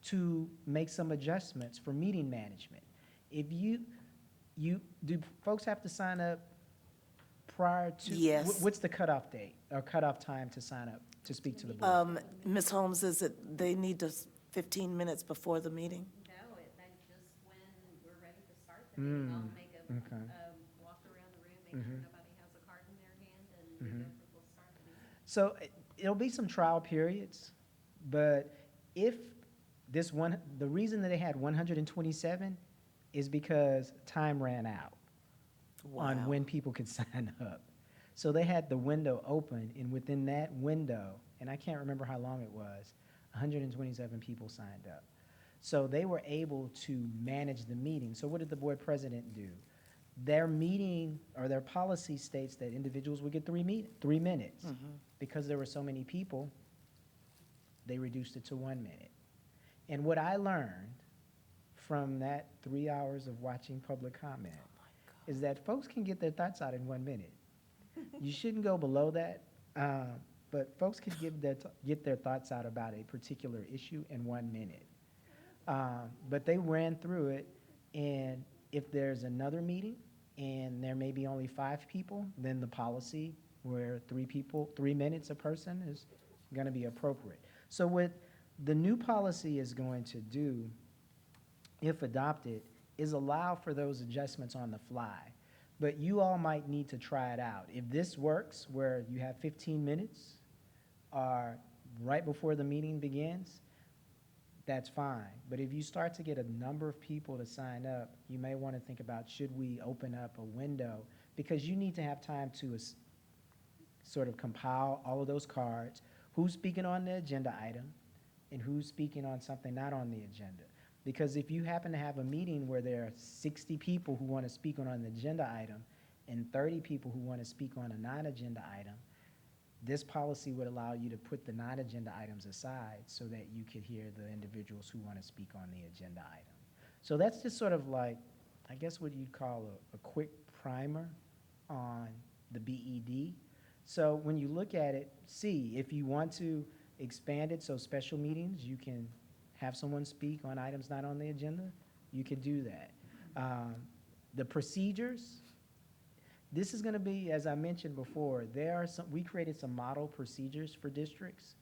to make some adjustments for meeting management. If do folks have to sign up prior to? Yes. What's the cutoff date or cutoff time to sign up to speak to the board? Ms. Holmes, is it, they need to 15 minutes before the meeting? No, they just, when we're ready to start the meeting, I'll make okay. walk around the room, make sure nobody has a card in their hand, and we'll start the meeting. So it'll be some trial periods, but if the reason that they had 127 is because time ran out on Wow. when people could sign up. So they had the window open, and within that window, and I can't remember how long it was, 127 people signed up. So they were able to manage the meeting. So what did the board president do? Their meeting, or their policy states that individuals would get 3 minutes. Because there were so many people, they reduced it to 1 minute. And what I learned from that 3 hours of watching public comment is that folks can get their thoughts out in 1 minute. You shouldn't go below that, but folks can get their thoughts out about a particular issue in 1 minute. But they ran through it, and if there's another meeting and there may be only 5 people, then the policy where 3 minutes a person is going to be appropriate. So what the new policy is going to do, if adopted, is allow for those adjustments on the fly. But you all might need to try it out. If this works, where you have 15 minutes or right before the meeting begins, that's fine. But if you start to get a number of people to sign up, you may want to think about, should we open up a window? Because you need to have time to sort of compile all of those cards, who's speaking on the agenda item, and who's speaking on something not on the agenda. Because if you happen to have a meeting where there are 60 people who want to speak on an agenda item and 30 people who want to speak on a non-agenda item, this policy would allow you to put the non-agenda items aside so that you could hear the individuals who want to speak on the agenda item. So that's just sort of like, I guess what you'd call a quick primer on the BED. So when you look at it, see, if you want to expand it so special meetings, you can have someone speak on items not on the agenda, you could do that. The procedures, This is gonna be, as I mentioned before, we created some model procedures for districts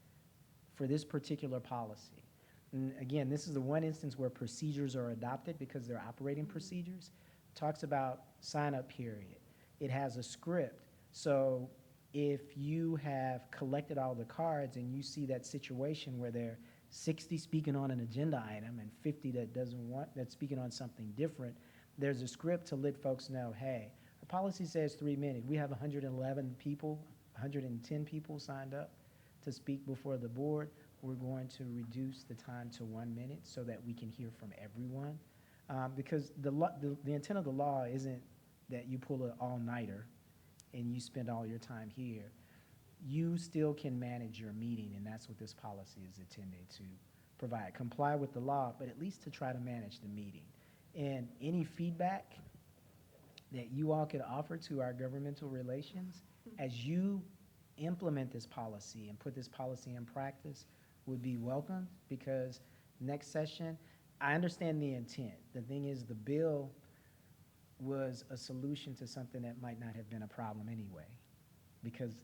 for this particular policy. And again, this is the one instance where procedures are adopted because they're operating procedures. Talks about sign-up period. It has a script. So if you have collected all the cards and you see that situation where there are 60 speaking on an agenda item and 50 that's speaking on something different, there's a script to let folks know, hey, the policy says 3 minutes. We have 111 people, 110 people signed up to speak before the board. We're going to reduce the time to 1 minute so that we can hear from everyone. Because the intent of the law isn't that you pull an all-nighter and you spend all your time here. You still can manage your meeting, and that's what this policy is intended to provide. Comply with the law, but at least to try to manage the meeting. And any feedback that you all could offer to our governmental relations as you implement this policy and put this policy in practice would be welcome, because next session, I understand the intent. The thing is, the bill was a solution to something that might not have been a problem anyway, because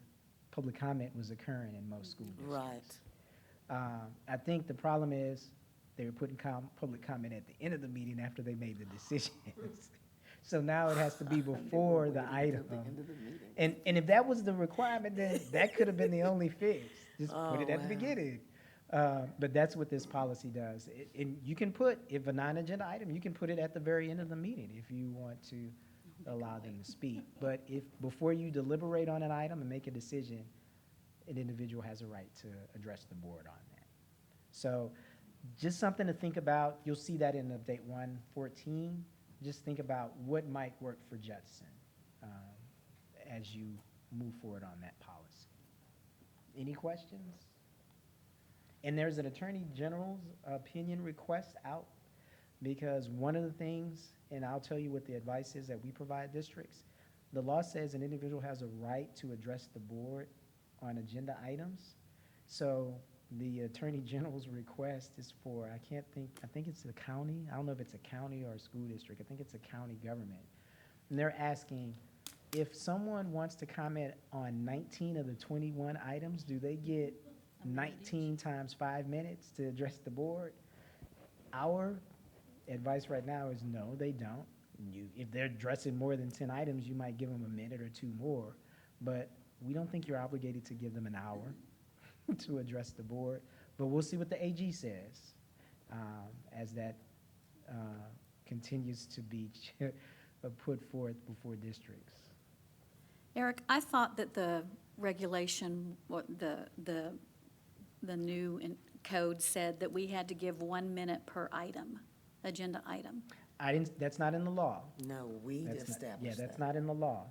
public comment was occurring in most school districts. Right. I think the problem is they were putting public comment at the end of the meeting after they made the decisions. So now it has to be before the item. And if that was the requirement, then that could have been the only fix. Just put it at the beginning. But that's what this policy does. And you can put, if a non-agenda item, you can put it at the very end of the meeting if you want to allow them to speak. But if, before you deliberate on an item and make a decision, an individual has a right to address the board on that. So just something to think about. You'll see that in update 114. Just think about what might work for Judson as you move forward on that policy. Any questions? And there's an Attorney General's opinion request out, because one of the things, and I'll tell you what the advice is that we provide districts, the law says an individual has a right to address the board on agenda items. So the Attorney General's request is for, I think it's the county. I don't know if it's a county or a school district. I think it's a county government. And they're asking, if someone wants to comment on 19 of the 21 items, do they get 19 times 5 minutes to address the board? Our advice right now is no, they don't. If they're addressing more than 10 items, you might give them a minute or two more. But we don't think you're obligated to give them an hour to address the board. But we'll see what the AG says as that continues to be put forth before districts. Eric, I thought that the regulation, the new code said that we had to give 1 minute per item, agenda item. That's not in the law. No, we That's not- established Yeah, that. that's not in the law.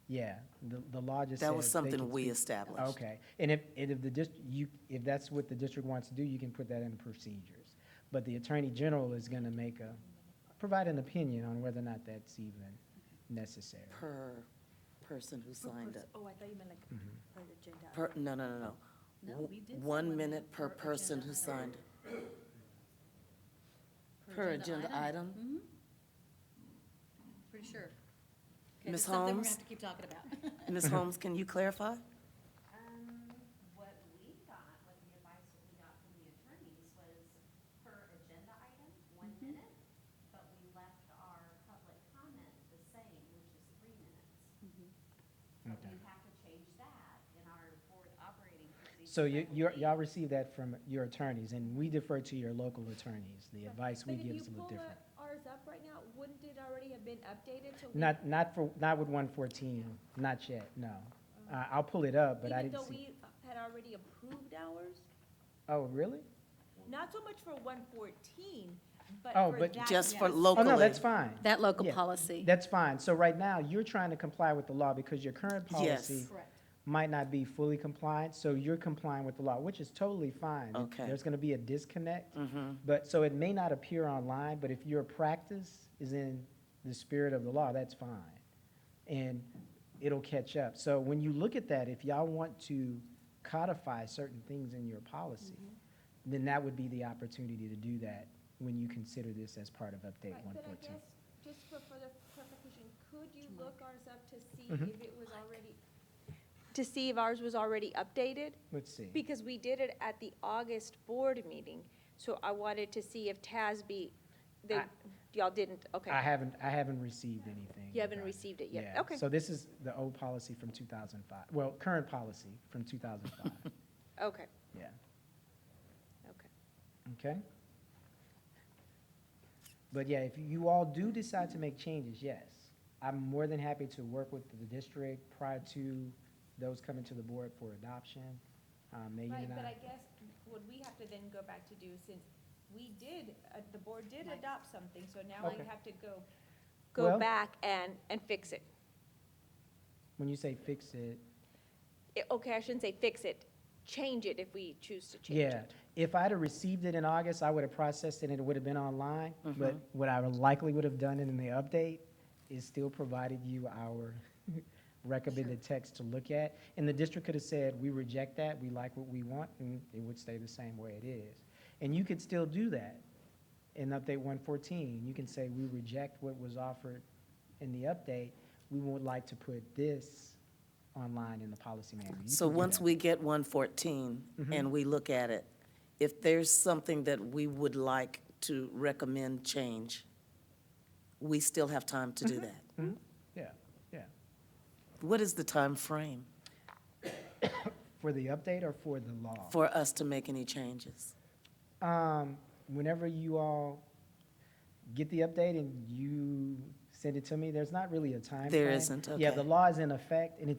Yeah, the law just says. That was they something can we speak- established. Okay, and if that's what the district wants to do, you can put that in the procedures. But the Attorney General is gonna provide an opinion on whether or not that's even necessary. Per person who signed up. Oh, I thought you meant like per agenda. No. No, we did say 1 1 minute per person who signed. Per agenda item? Mhm. Pretty sure. Okay, Ms. that's something we're Holmes? gonna have to keep talking about. Ms. Holmes, can you clarify? What we got, what the advice that we got from the attorneys was per agenda item, 1 minute, but we left our public comment the same, which is 3 minutes. But Okay. we have to change that in our board operating procedure. So y'all receive that from your attorneys, and we defer to your local attorneys. The advice we give is a little different. But if you pull ours up right now, wouldn't it already have been updated to? Not with 114, not yet, no. I'll pull it up, but I Even didn't though see. we had already approved ours? Oh, really? Not so much for 114, but Oh, for but that. Just for yes. Oh, locally? no, that's fine. That local Yeah, policy. That's fine. So right now, you're trying to comply with the law because your current Yes. policy Correct. might not be fully compliant, so you're complying with the law, which is totally fine. Okay. There's gonna be a disconnect, Mm-hmm. but, so it may not appear online, but if your practice is in the spirit of the law, that's fine. And it'll catch up. So when you look at that, if y'all want to codify certain things in your policy, then that would be the opportunity to do that when you consider this as part of update Right, but I 114. guess, just for further clarification, could you look ours up to see Mhm. if it was already, to see if ours was already updated? Let's see. Because we did it at the August board meeting, so I wanted to see if TASB, they, y'all didn't, okay. I haven't received anything. You haven't regarding- received it yet. Yeah. Okay. So this is the old policy from 2005, well, current policy from 2005, Okay, yeah, okay. okay? But yeah, if you all do decide to make changes, yes, I'm more than happy to work with the district prior to those coming to the board for adoption. Megan Right, and but I, I guess what we have to then go back to do, since we did, the board did adopt something, so now we Okay. have to Well- go back and fix it. when you say fix it, Okay, I shouldn't say fix it, change it if we choose to change yeah, it. if I'd have received it in August, I would have processed it and it would have been online. But what I likely would have done in the update is still provided you our recommended text to look at. And the district could have said, we reject that, we like what we want, and it would stay the same way it is. And you could still do that in update 114. You can say, we reject what was offered in the update, we would like to put this online in the policy manual. You So can do once that. we get 114 and we look at it, if there's something that we would like to recommend change, we still have time to do that. Yeah, yeah. What is the time frame For the update or for the law? for us to make any changes? Whenever you all get the update and you send it to me, there's not really a time There frame. isn't, Yeah, okay. the law is in effect, and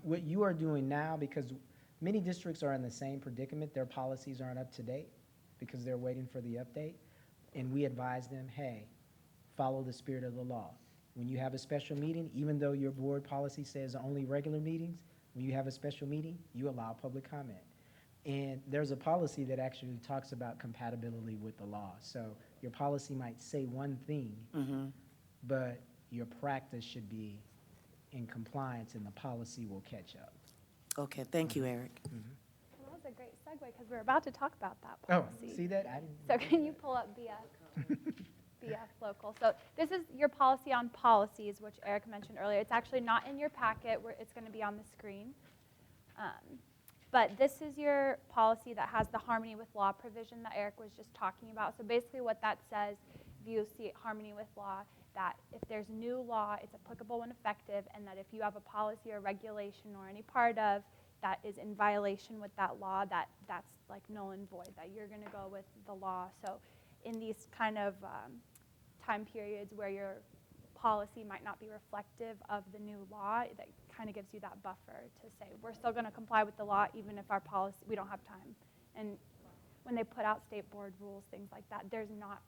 what you are doing now, because many districts are in the same predicament, their policies aren't up to date because they're waiting for the update, and we advise them, hey, follow the spirit of the law. When you have a special meeting, even though your board policy says only regular meetings, when you have a special meeting, you allow public comment. And there's a policy that actually talks about compatibility with the law. So your policy might say one thing, but your practice should be in compliance and the policy will catch up. Okay, thank you, Eric. Well, that was a great segue, because we're about to talk about that Oh, policy. see that? I didn't. So can you pull up BF local? So this is your policy on policies, which Eric mentioned earlier. It's actually not in your packet, it's going to be on the screen. But this is your policy that has the harmony with law provision that Eric was just talking about. So basically what that says, if you see harmony with law, that if there's new law, it's applicable when effective, and that if you have a policy or regulation or any part of that is in violation with that law, that's like null and void, that you're going to go with the law. So in these kind of time periods where your policy might not be reflective of the new law, that kind of gives you that buffer to say, we're still going to comply with the law even if our policy, we don't have time. And when they put out state board rules, things like that, there's not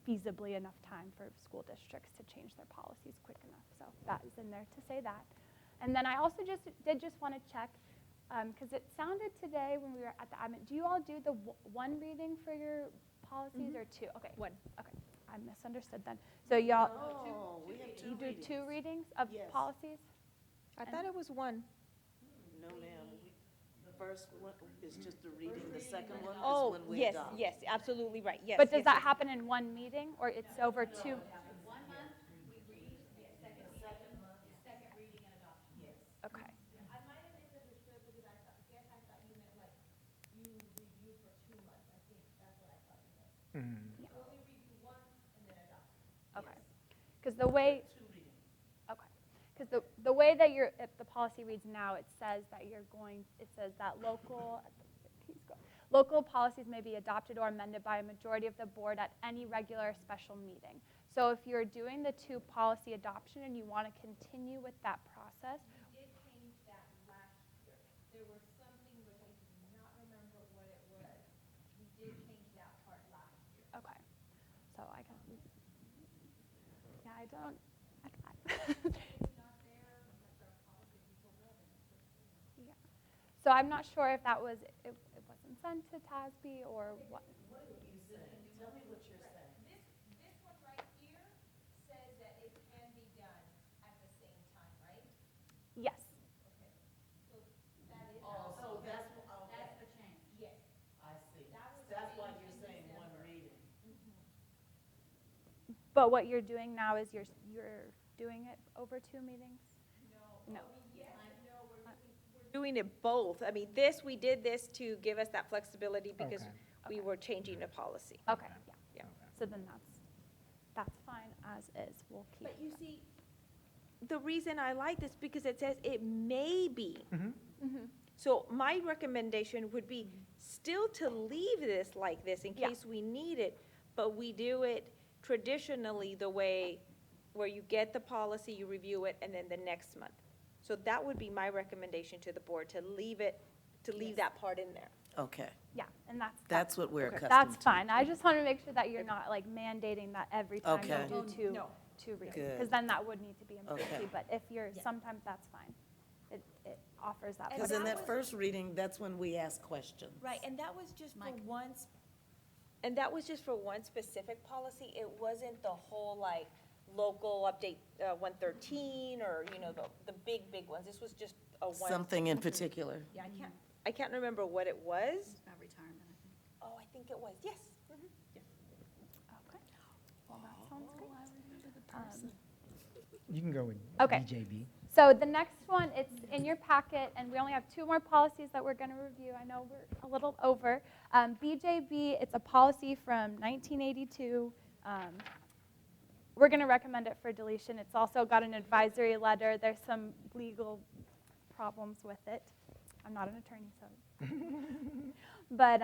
feasibly enough time for school districts to change their policies quick enough. So that is in there to say that. And then I also just want to check, because it sounded today when we were at the admin, do you all do the one reading for your policies or two? Okay. One. Okay, I misunderstood then. So y'all, Oh, we have you do two readings of Yes. policies? I thought it was one. No, ma'am. The first one is just the reading, the second one is Oh, when we yes, adopt. yes, absolutely right, yes. But does yes, that yes. happen in one meeting, or it's over two? Okay. I might have misunderstood because I thought you meant like you review for 2 months. I think that's what I thought you meant. Mm. Only review once and then adopt. Okay. Because the way, okay, because the way that if the policy reads now, it says that local policies may be adopted or amended by a majority of the board at any regular or special meeting. So if you're doing the two policy adoption and you want to continue with that process, We did change that last year. There was something which I do not remember what it was. We did change that part last year. okay. So I can, yeah, I don't, It's not there, that's our policy, people read it. yeah. So I'm not sure if that was, it wasn't sent to TASB or what. Tell me what you're saying. This one right here says that it can be done at the same time, right? Yes. So that is. Oh, so that's, okay. That's the change. Yes. I see. That was That's why changed you're in saying one December. reading. But what you're doing now is you're doing it over 2 meetings? No. Doing it both. I mean, we did this to give us that flexibility because Okay. we were changing the policy. Okay, yeah. Yeah. So then that's fine as is. We'll keep. But you see, the reason I like this because it says it may be. So my recommendation would be still to leave this like this in Yeah. case we need it, but we do it traditionally the way where you get the policy, you review it, and then the next month. So that would be my recommendation to the board, to leave that part in there. Okay, Yeah, and that's what we're Okay. accustomed to. that's fine. I just want to make sure that you're not like mandating that every time Okay. you do two readings. Good. Because then that would need to be in policy, Okay. but if you're, sometimes that's fine. It offers that. Because in flexibility. that first reading, that's when we ask questions. Right, and that was just for Mike. once. And that was just for one specific policy. It wasn't the whole like local update 113 or, the big ones. This was just a one. Something in particular. Yeah, I can't remember what it was. About retirement, I think. Oh, I think it was, yes. Okay. Well, that sounds good. You can go with Okay. BJB. So the next one, it's in your packet, and we only have 2 more policies that we're going to review. I know we're a little over. BJB, it's a policy from 1982. We're going to recommend it for deletion. It's also got an advisory letter. There's some legal problems with it. I'm not an attorney, so. But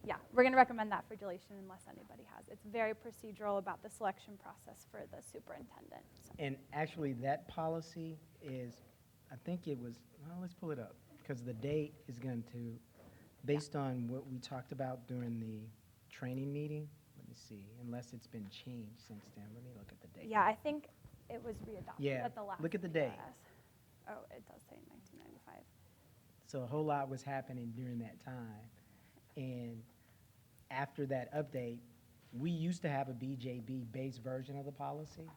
yeah, we're going to recommend that for deletion unless anybody has. It's very procedural about the selection process for the superintendent. So. And actually, that policy is, I think it was, well, let's pull it up, because the date is going to, based on what we talked about during the training meeting, let me see, unless it's been changed since then. Let me look at the date. Yeah, I think it was readopted Yeah, at the last. look at the date. PRS. Oh, it does say 1995. So a whole lot was happening during that time. And after that update, we used to have a BJB-based version of the policy.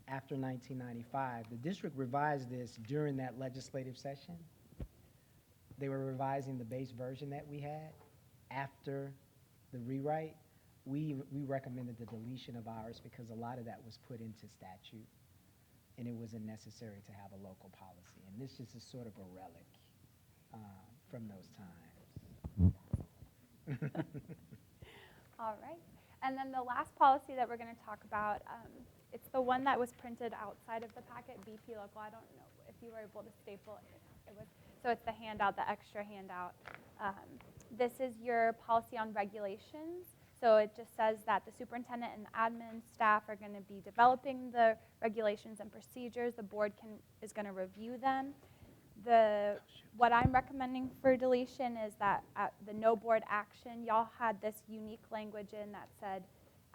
After 1995, the district revised this during that legislative session. They were revising the base version that we had. After the rewrite, we recommended the deletion of ours because a lot of that was put into statute, and it wasn't necessary to have a local policy. And this just is sort of a relic from those times. All right. And then the last policy that we're going to talk about, it's the one that was printed outside of the packet, BP local. I don't know if you were able to staple it. So it's the handout, the extra handout. This is your policy on regulations. So it just says that the superintendent and the admin staff are going to be developing the regulations and procedures. The board is going to review them. What I'm recommending for deletion is that at the no board action, y'all had this unique language in that said,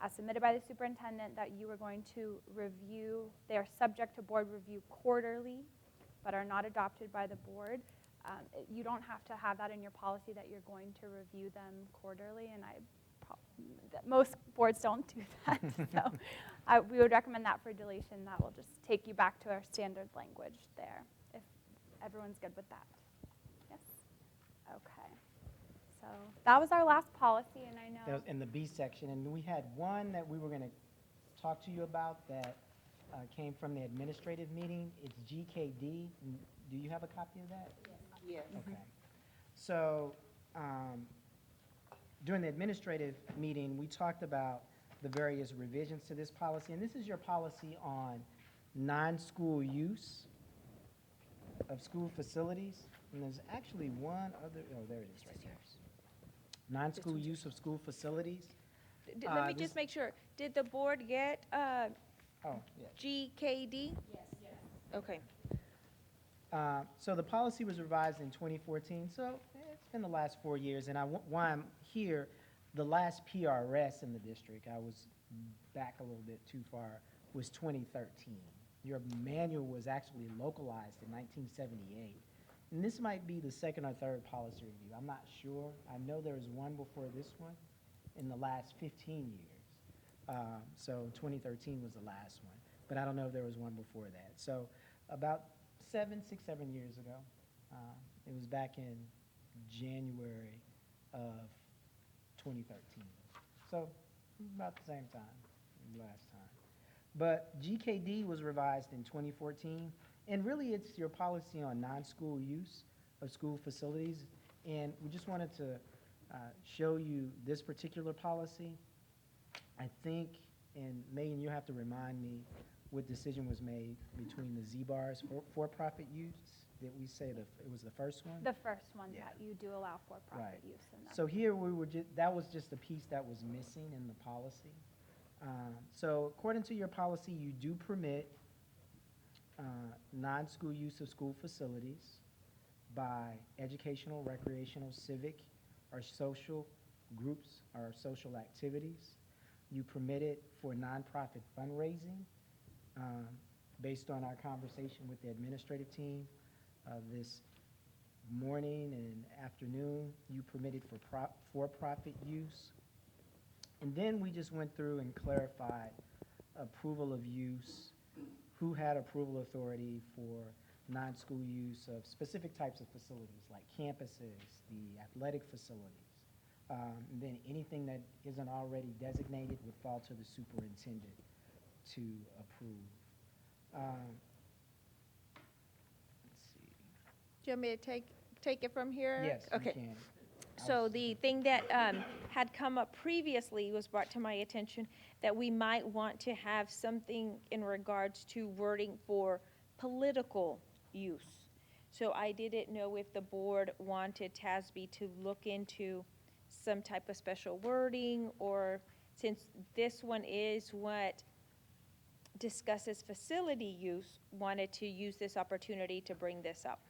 as submitted by the superintendent, that you were going to review. They are subject to board review quarterly, but are not adopted by the board. You don't have to have that in your policy that you're going to review them quarterly, and most boards don't do that. So we would recommend that for deletion. That will just take you back to our standard language there, if everyone's good with that. Yes? Okay. So that was our last policy, and I know. That was in the B section, and we had one that we were going to talk to you about that came from the administrative meeting. It's GKD. Do you have a copy of that? Yes. Okay. So during the administrative meeting, we talked about the various revisions to this policy, and this is your policy on non-school use of school facilities. And there's actually one other, oh, there it is right there. Non-school use of school facilities. Let me this- just make sure. Did the board get Oh, yeah. GKD? Yes. Okay. So the policy was revised in 2014, so it's been the last 4 years. And why I'm here, the last PRS in the district, I was back a little bit too far, was 2013. Your manual was actually localized in 1978. And this might be the second or third policy review. I'm not sure. I know there was one before this one in the last 15 years. So 2013 was the last one. But I don't know if there was one before that. So about 7 years ago, it was back in January of 2013. So about the same time. last time. But GKD was revised in 2014, and really it's your policy on non-school use of school facilities. And we just wanted to show you this particular policy. I think, and Megan, you have to remind me what decision was made between the Z-bars for-profit use. Did we say it was the first one? The first one Yeah. that you do allow for-profit Right. use in that. So here we were that was just a piece that was missing in the policy. So according to your policy, you do permit non-school use of school facilities by educational, recreational, civic, or social groups or social activities. You permit it for nonprofit fundraising. Based on our conversation with the administrative team this morning and afternoon, you permitted for-profit use. And then we just went through and clarified approval of use, who had approval authority for non-school use of specific types of facilities like campuses, the athletic facilities. And then anything that isn't already designated would fall to the superintendent to approve. Let's see. Do you want me to take it from here? Yes, you Okay. can. So the thing that had come up previously was brought to my attention that we might want to have something in regards to wording for political use. So I didn't know if the board wanted TASB to look into some type of special wording, or since this one is what discusses facility use, wanted to use this opportunity to bring this up.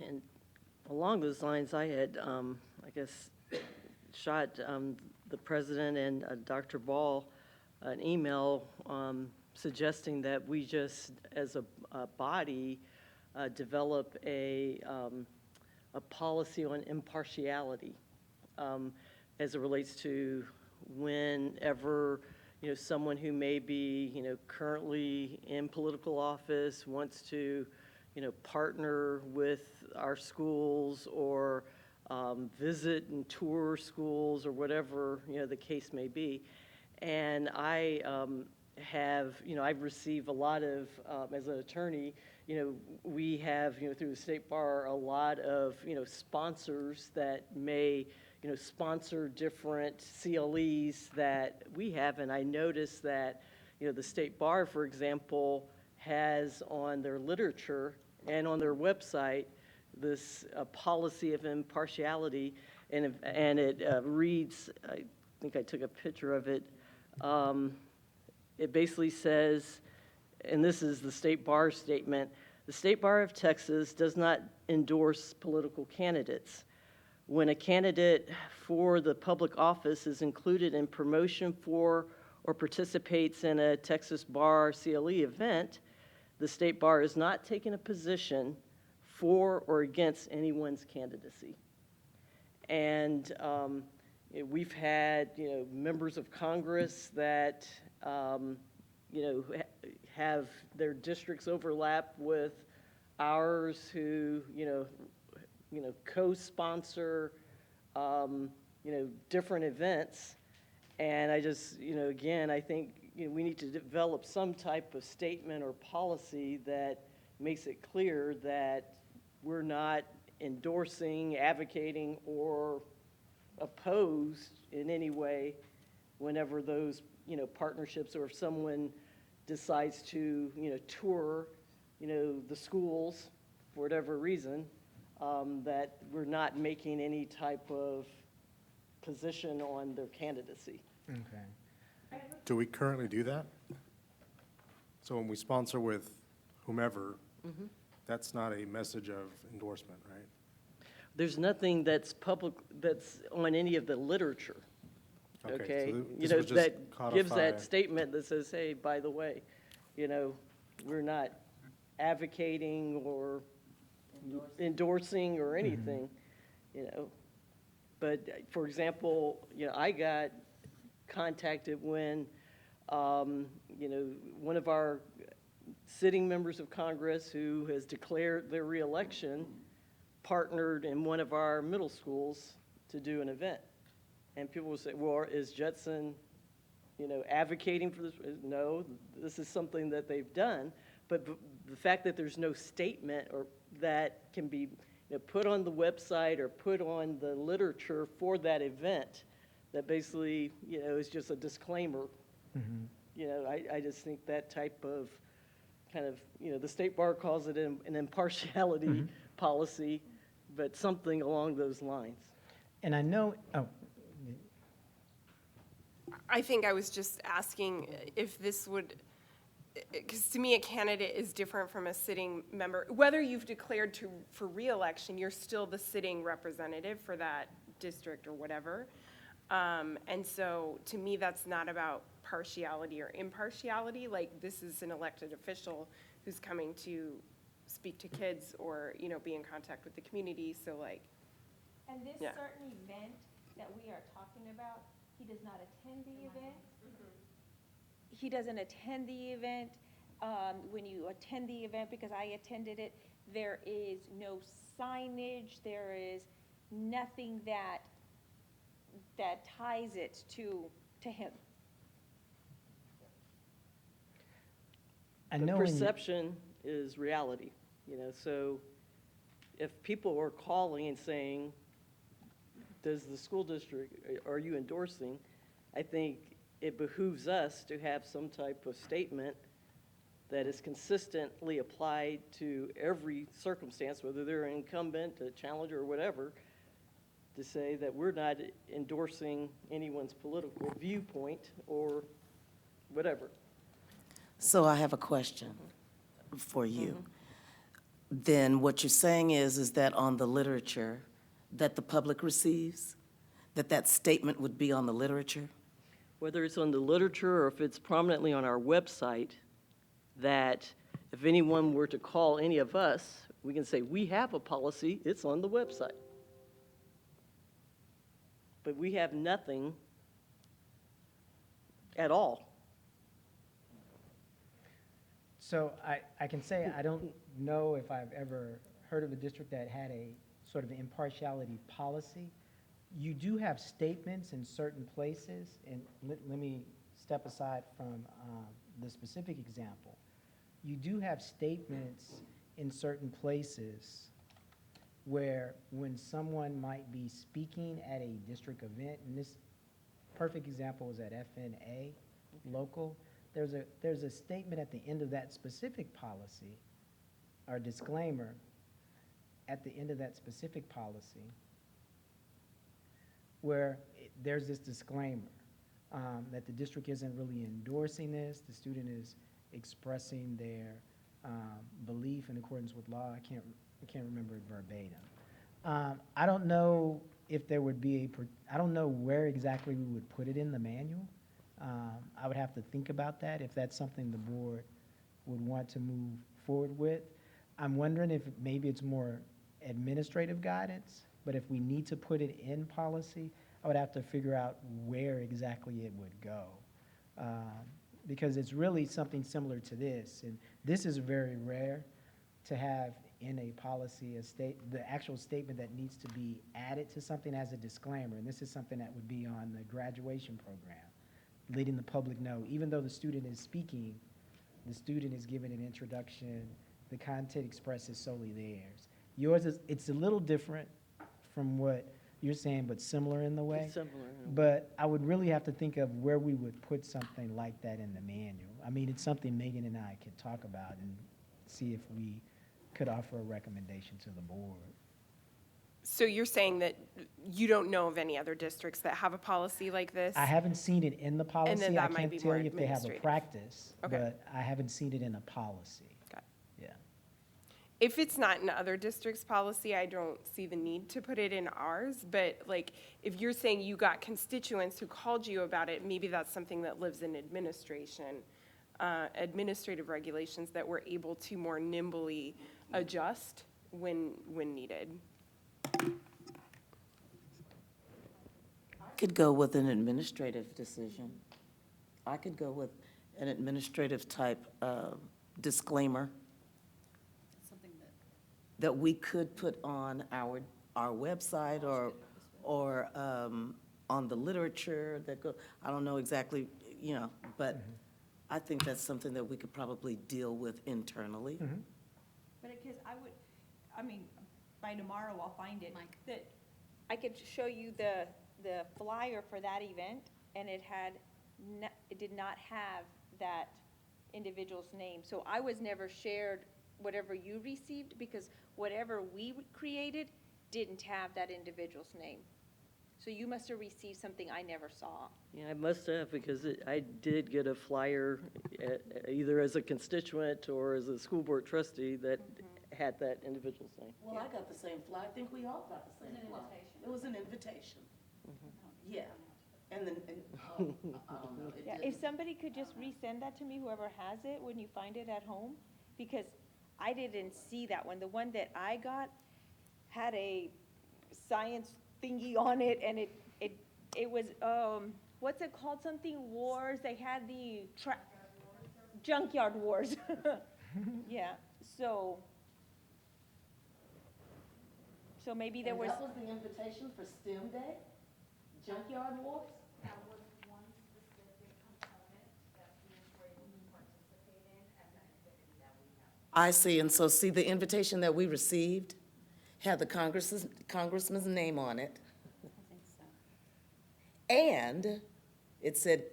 And along those lines, I had, I guess, shot the president and Dr. Ball an email suggesting that we just, as a body, develop a policy on impartiality as it relates to whenever, someone who may be, currently in political office wants to, partner with our schools or visit and tour schools or whatever, the case may be. And I have, I've received a lot of, as an attorney, we have, through the State Bar, a lot of, sponsors that may, sponsor different CLEs that we have. And I noticed that, the State Bar, for example, has on their literature and on their website this policy of impartiality, and it reads, I think I took a picture of it. It basically says, and this is the State Bar statement, the State Bar of Texas does not endorse political candidates. When a candidate for the public office is included in promotion for or participates in a Texas Bar CLE event, the State Bar is not taking a position for or against anyone's candidacy. And we've had, members of Congress that, have their districts overlap with ours who, co-sponsor, different events. And I just, again, I think, we need to develop some type of statement or policy that makes it clear that we're not endorsing, advocating, or opposed in any way whenever those, partnerships, or if someone decides to, tour, the schools for whatever reason, that we're not making any type of position on their candidacy. Okay. Do we currently do that? So when we sponsor with whomever, that's not a message of endorsement, right? There's nothing that's public, that's on any of the literature, okay? So this was just That gives that codify- statement that says, hey, by the way, we're not advocating or endorsing or anything, But, for example, I got contacted when, one of our sitting members of Congress who has declared their reelection partnered in one of our middle schools to do an event. And people will say, well, is Judson, advocating for this? No, this is something that they've done. But the fact that there's no statement or that can be put on the website or put on the literature for that event, that basically, is just a disclaimer. I just think that type of kind of, the state bar calls it an impartiality policy, but something along those lines. And I know, I think I was just asking if this would, because to me, a candidate is different from a sitting member. Whether you've declared for reelection, you're still the sitting representative for that district or whatever. And so, to me, that's not about partiality or impartiality. Like, this is an elected official who's coming to speak to kids or, be in contact with the community, so like. And this Yeah. certain event that we are talking about, he does not attend the event. He doesn't attend the event. When you attend the event, because I attended it, there is no signage, there is nothing that ties it to him. I But know. perception is reality, so if people are calling and saying, does the school district, are you endorsing? I think it behooves us to have some type of statement that is consistently applied to every circumstance, whether they're an incumbent, a challenger, or whatever, to say that we're not endorsing anyone's political viewpoint or whatever. So I have a question for you. Then what you're saying is that on the literature that the public receives, that statement would be on the literature? Whether it's on the literature or if it's prominently on our website, that if anyone were to call any of us, we can say, we have a policy, it's on the website. But we have nothing at all. So I can say I don't know if I've ever heard of a district that had a sort of impartiality policy. You do have statements in certain places, and let me step aside from the specific example. You do have statements in certain places where when someone might be speaking at a district event, and this perfect example is at FNA local, there's a statement at the end of that specific policy, or disclaimer at the end of that specific policy, where there's this disclaimer that the district isn't really endorsing this, the student is expressing their belief in accordance with law. I can't remember it verbatim. I don't know if there would be I don't know where exactly we would put it in the manual. I would have to think about that, if that's something the board would want to move forward with. I'm wondering if maybe it's more administrative guidance, but if we need to put it in policy, I would have to figure out where exactly it would go. Because it's really something similar to this, and this is very rare to have in a policy the actual statement that needs to be added to something as a disclaimer, and this is something that would be on the graduation program, letting the public know, even though the student is speaking, the student is given an introduction, the content expressed is solely theirs. Yours it's a little different from what you're saying, but similar in the way. It's similar, yeah. But I would really have to think of where we would put something like that in the manual. I mean, it's something Megan and I could talk about and see if we could offer a recommendation to the board. So you're saying that you don't know of any other districts that have a policy like this? I haven't seen it in the policy. I that might can't be tell more you if they have a administrative. practice, Okay. but I haven't seen it in a policy. Got it. Yeah. If it's not in other districts' policy, I don't see the need to put it in ours, but like, if you're saying you got constituents who called you about it, maybe that's something that lives in administration, administrative regulations that we're able to more nimbly adjust when needed. Could go with an administrative decision. I could go with an administrative type disclaimer. Something that that we could put on our website or on the literature that go, I don't know exactly, but I think that's something that we could probably deal with internally. But because by tomorrow I'll find it. That I could show you the flyer for that event, and it did not have that individual's name. So I was never shared whatever you received, because whatever we created didn't have that individual's name. So you must have received something I never saw. Yeah, I must have, because I did get a flyer, either as a constituent or as a school board trustee that had that individual's name. Well, I got the same flyer. I think we all got the same flyer. It was an invitation. Yeah. And then, I don't know. It Yeah, didn't- if somebody could just resend that to me, whoever has it, when you find it at home, because I didn't see that one. The one that I got had a science thingy on it, and it was, what's it called, something wars, they had the junkyard wars. Yeah, so maybe there And was. that was the invitation for STEM Day? Junkyard Wars? That was one specific component that students were able to participate in as an activity that we have. I see, and so see, the invitation that we received had the congressman's name on it. And it said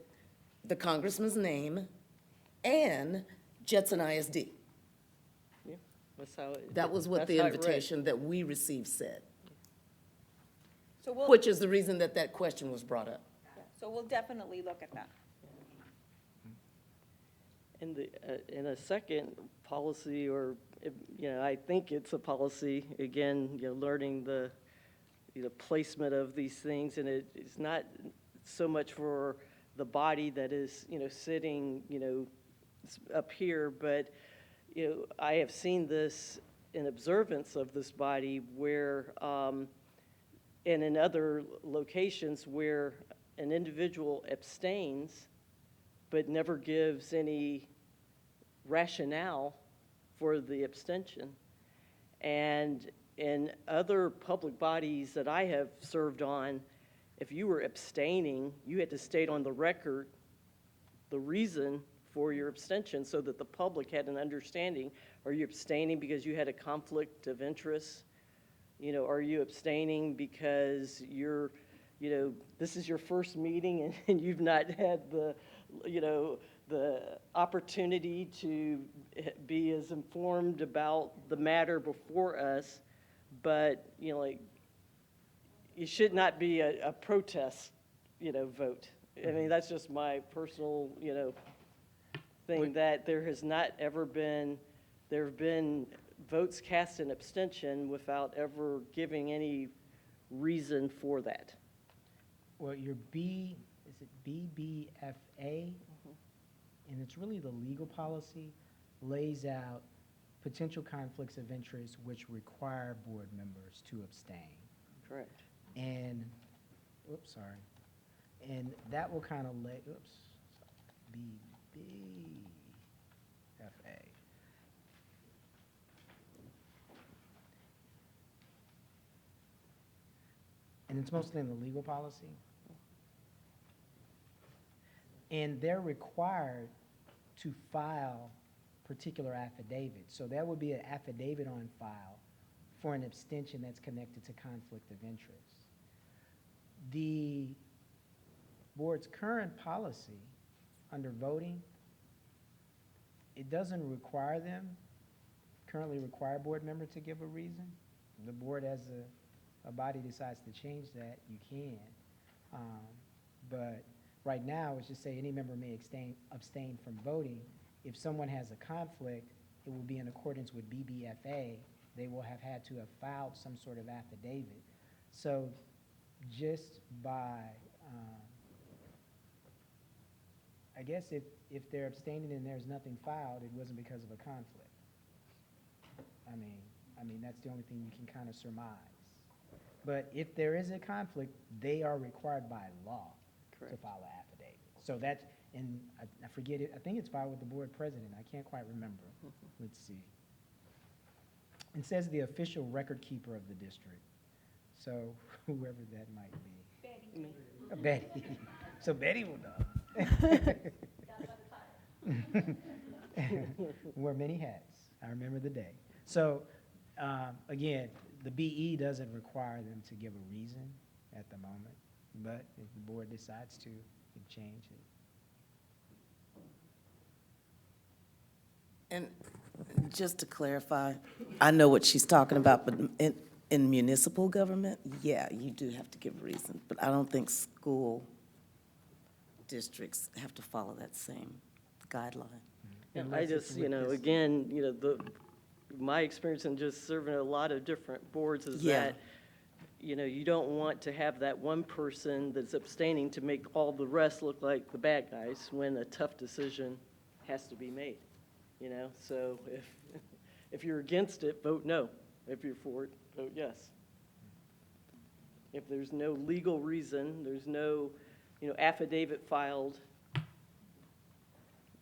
the congressman's name and Jetson ISD. Yeah, that's how it. That was what that's the how it read. invitation that we received said, So we'll, which is the reason that that question was brought up. so we'll definitely look at that. And in a second policy, or, I think it's a policy, again, learning the, placement of these things, and it's not so much for the body that is, sitting, up here, but, I have seen this in observance of this body where, and in other locations where an individual abstains but never gives any rationale for the abstention. And in other public bodies that I have served on, if you were abstaining, you had to state on the record the reason for your abstention so that the public had an understanding. Are you abstaining because you had a conflict of interest? Are you abstaining because you're, this is your first meeting and you've not had the, the opportunity to be as informed about the matter before us, but, it should not be a protest, vote. I mean, that's just my personal, thing, that there has not ever been, there have been votes cast in abstention without ever giving any reason for that. Well, your is it BBFA? And it's really the legal policy, lays out potential conflicts of interest which require board members to abstain. Correct. And, and that will kind of BBFA. And it's mostly in the legal policy. And they're required to file particular affidavits. So there would be an affidavit on file for an abstention that's connected to conflict of interest. The board's current policy under voting, it doesn't require them, currently require a board member to give a reason. The board, as a body, decides to change that, you can. But right now, it's just say any member may abstain from voting. If someone has a conflict, it will be in accordance with BBFA. They will have had to have filed some sort of affidavit. So just by, I guess if they're abstaining and there's nothing filed, it wasn't because of a conflict. I mean, that's the only thing you can kind of surmise. But if there is a conflict, they are required by law to file an affidavit. So that's, and I forget it, I think it's filed with the board president. I can't quite remember. Let's see. It says the official record keeper of the district. So whoever that might be. Betty. Betty. So Betty will know. Wear many hats. I remember the day. So, again, the BE doesn't require them to give a reason at the moment, but if the board decides to, it can change it. And just to clarify, I know what she's talking about, but in municipal government, yeah, you do have to give a reason, but I don't think school districts have to follow that same guideline. Yeah, I Unless it's just, with this- again, my experience in just serving a lot of different boards is Yeah. that, you don't want to have that one person that's abstaining to make all the rest look like the bad guys when a tough decision has to be made, So if you're against it, vote no. If you're for it, vote yes. If there's no legal reason, there's no, affidavit filed,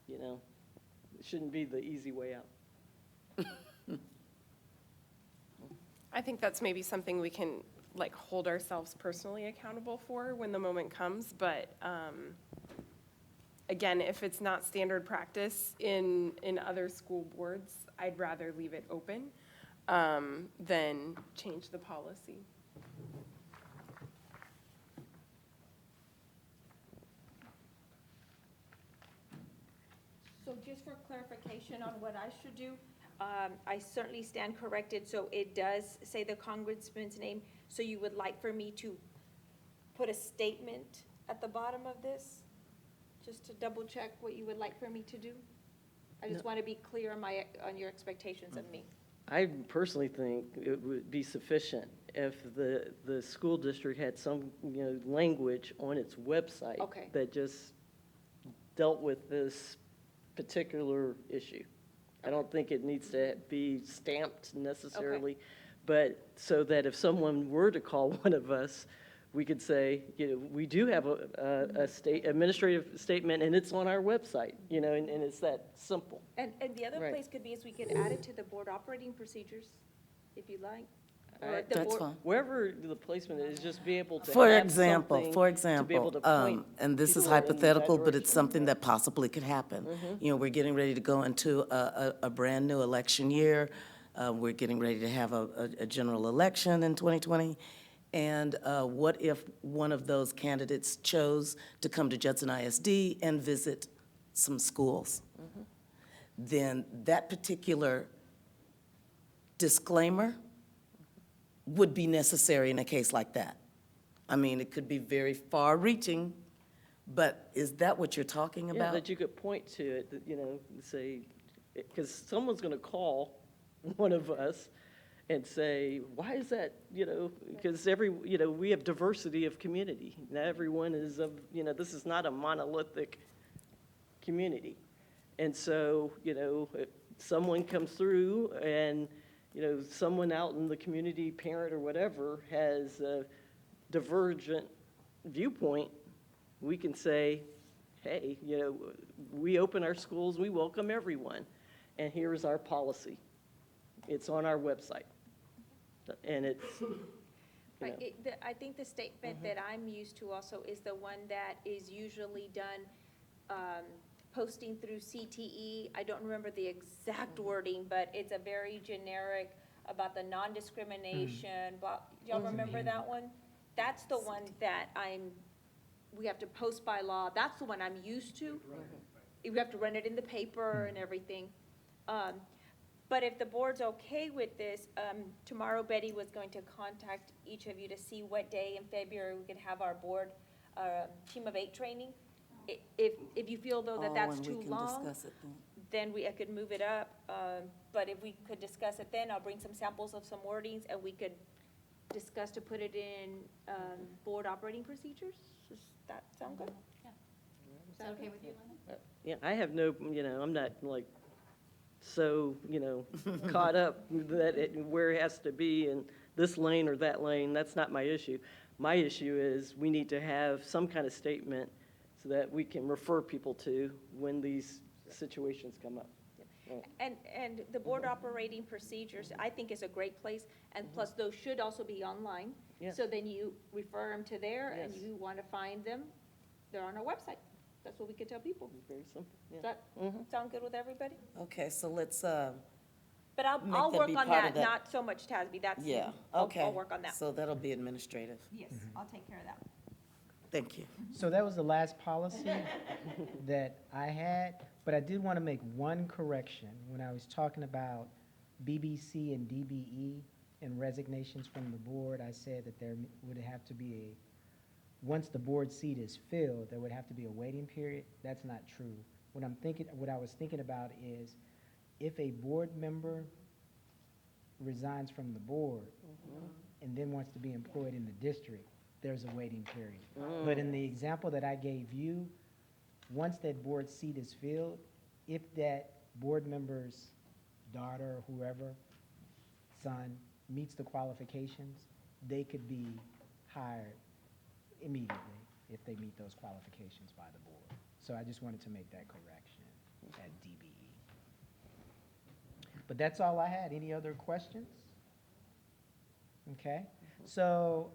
it shouldn't be the easy way out. I think that's maybe something we can, like, hold ourselves personally accountable for when the moment comes, but, again, if it's not standard practice in other school boards, I'd rather leave it open, than change the policy. So just for clarification on what I should do, I certainly stand corrected, so it does say the congressman's name, so you would like for me to put a statement at the bottom of this? Just to double check what you would like for me to do? I just want to be clear on your expectations of me. I personally think it would be sufficient if the school district had some, language on its website Okay. that just dealt with this particular issue. I don't think it needs to be stamped necessarily, but so that if someone were to call one of us, we could say, we do have a state administrative statement, and it's on our website, and it's that simple. And the other Right. place could be is we could add it to the board operating procedures, if you like. Or the That's board- fine. Wherever the placement is, just be able to For have example, something to be able to point and this is people in that hypothetical, but it's direction. something that possibly could happen. We're getting ready to go into a brand-new election year. We're getting ready to have a general election in 2020. And what if one of those candidates chose to come to Judson ISD and visit some schools? Then that particular disclaimer would be necessary in a case like that. I mean, it could be very far-reaching, but is that what you're talking Yeah, about? that you could point to it, that, say, because someone's going to call one of us and say, why is that, because we have diversity of community. Not everyone is this is not a monolithic community. And so, if someone comes through and, someone out in the community, parent or whatever, has a divergent viewpoint, we can say, hey, we open our schools, we welcome everyone, and here's our policy. It's on our website. And it's, Right, I think the statement that I'm used to also is the one that is usually done, posting through CTE. I don't remember the exact wording, but it's a very generic about the non-discrimination, but, y'all remember that one? That's the one that we have to post by law, that's the one I'm used to. We have to run it in the paper and everything. But if the board's okay with this, tomorrow Betty was going to contact each of you to see what day in February we could have our board team of 8 training. If you feel though that that's too long, Oh, and we can discuss it then. then I could move it up. But if we could discuss it then, I'll bring some samples of some wordings and we could discuss to put it in board operating procedures. Does that sound good? Is that okay with you, Lena? yeah, I have no, I'm not like so, caught up that where it has to be in this lane or that lane. That's not my issue. My issue is we need to have some kind of statement so that we can refer people to when these situations come up. And the board operating procedures, I think is a great place, and plus those should also be online. Yes. So then you refer them to there, and Yes. you want to find them, they're on our website. That's what we could tell people. Very simple, yeah. Does that sound good with everybody? Okay, so let's, But Make I'll that work be on part of that, that. not so much TASB, that's. yeah, I'll- okay. I'll work on that. So that'll be administrative. Yes, I'll take care of that. Thank you. So that was the last policy that I had, but I did want to make one correction. When I was talking about BBC and DBE and resignations from the board, I said that there would have to be once the board seat is filled, there would have to be a waiting period. That's not true. What I was thinking about is if a board member resigns from the board and then wants to be employed in the district, there's a waiting period. But in the example that I gave you, once that board seat is filled, if that board member's daughter or whoever, son, meets the qualifications, they could be hired immediately if they meet those qualifications by the board. So I just wanted to make that correction at DBE. But that's all I had. Any other questions? Okay, so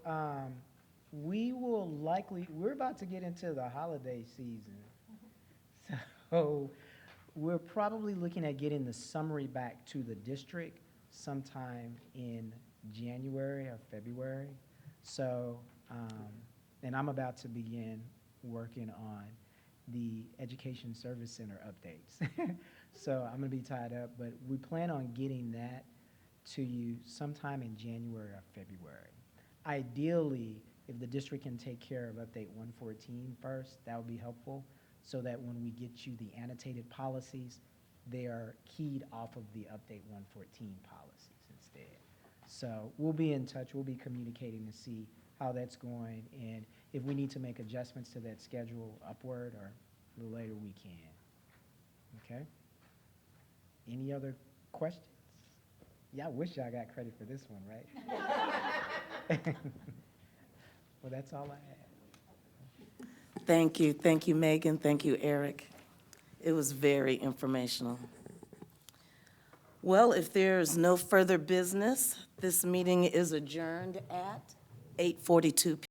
we're about to get into the holiday season. So we're probably looking at getting the summary back to the district sometime in January or February. So, and I'm about to begin working on the Education Service Center updates. So I'm gonna be tied up, but we plan on getting that to you sometime in January or February. Ideally, if the district can take care of update 114 first, that would be helpful, so that when we get you the annotated policies, they are keyed off of the update 114 policies instead. So we'll be in touch, we'll be communicating to see how that's going, and if we need to make adjustments to that schedule upward or a little later, we can. Okay? Any other questions? Yeah, I wish I got credit for this one, right? Well, that's all I had. Thank you, Megan, thank you, Eric. It was very informational. Well, if there's no further business, this meeting is adjourned at 8:42 p.m.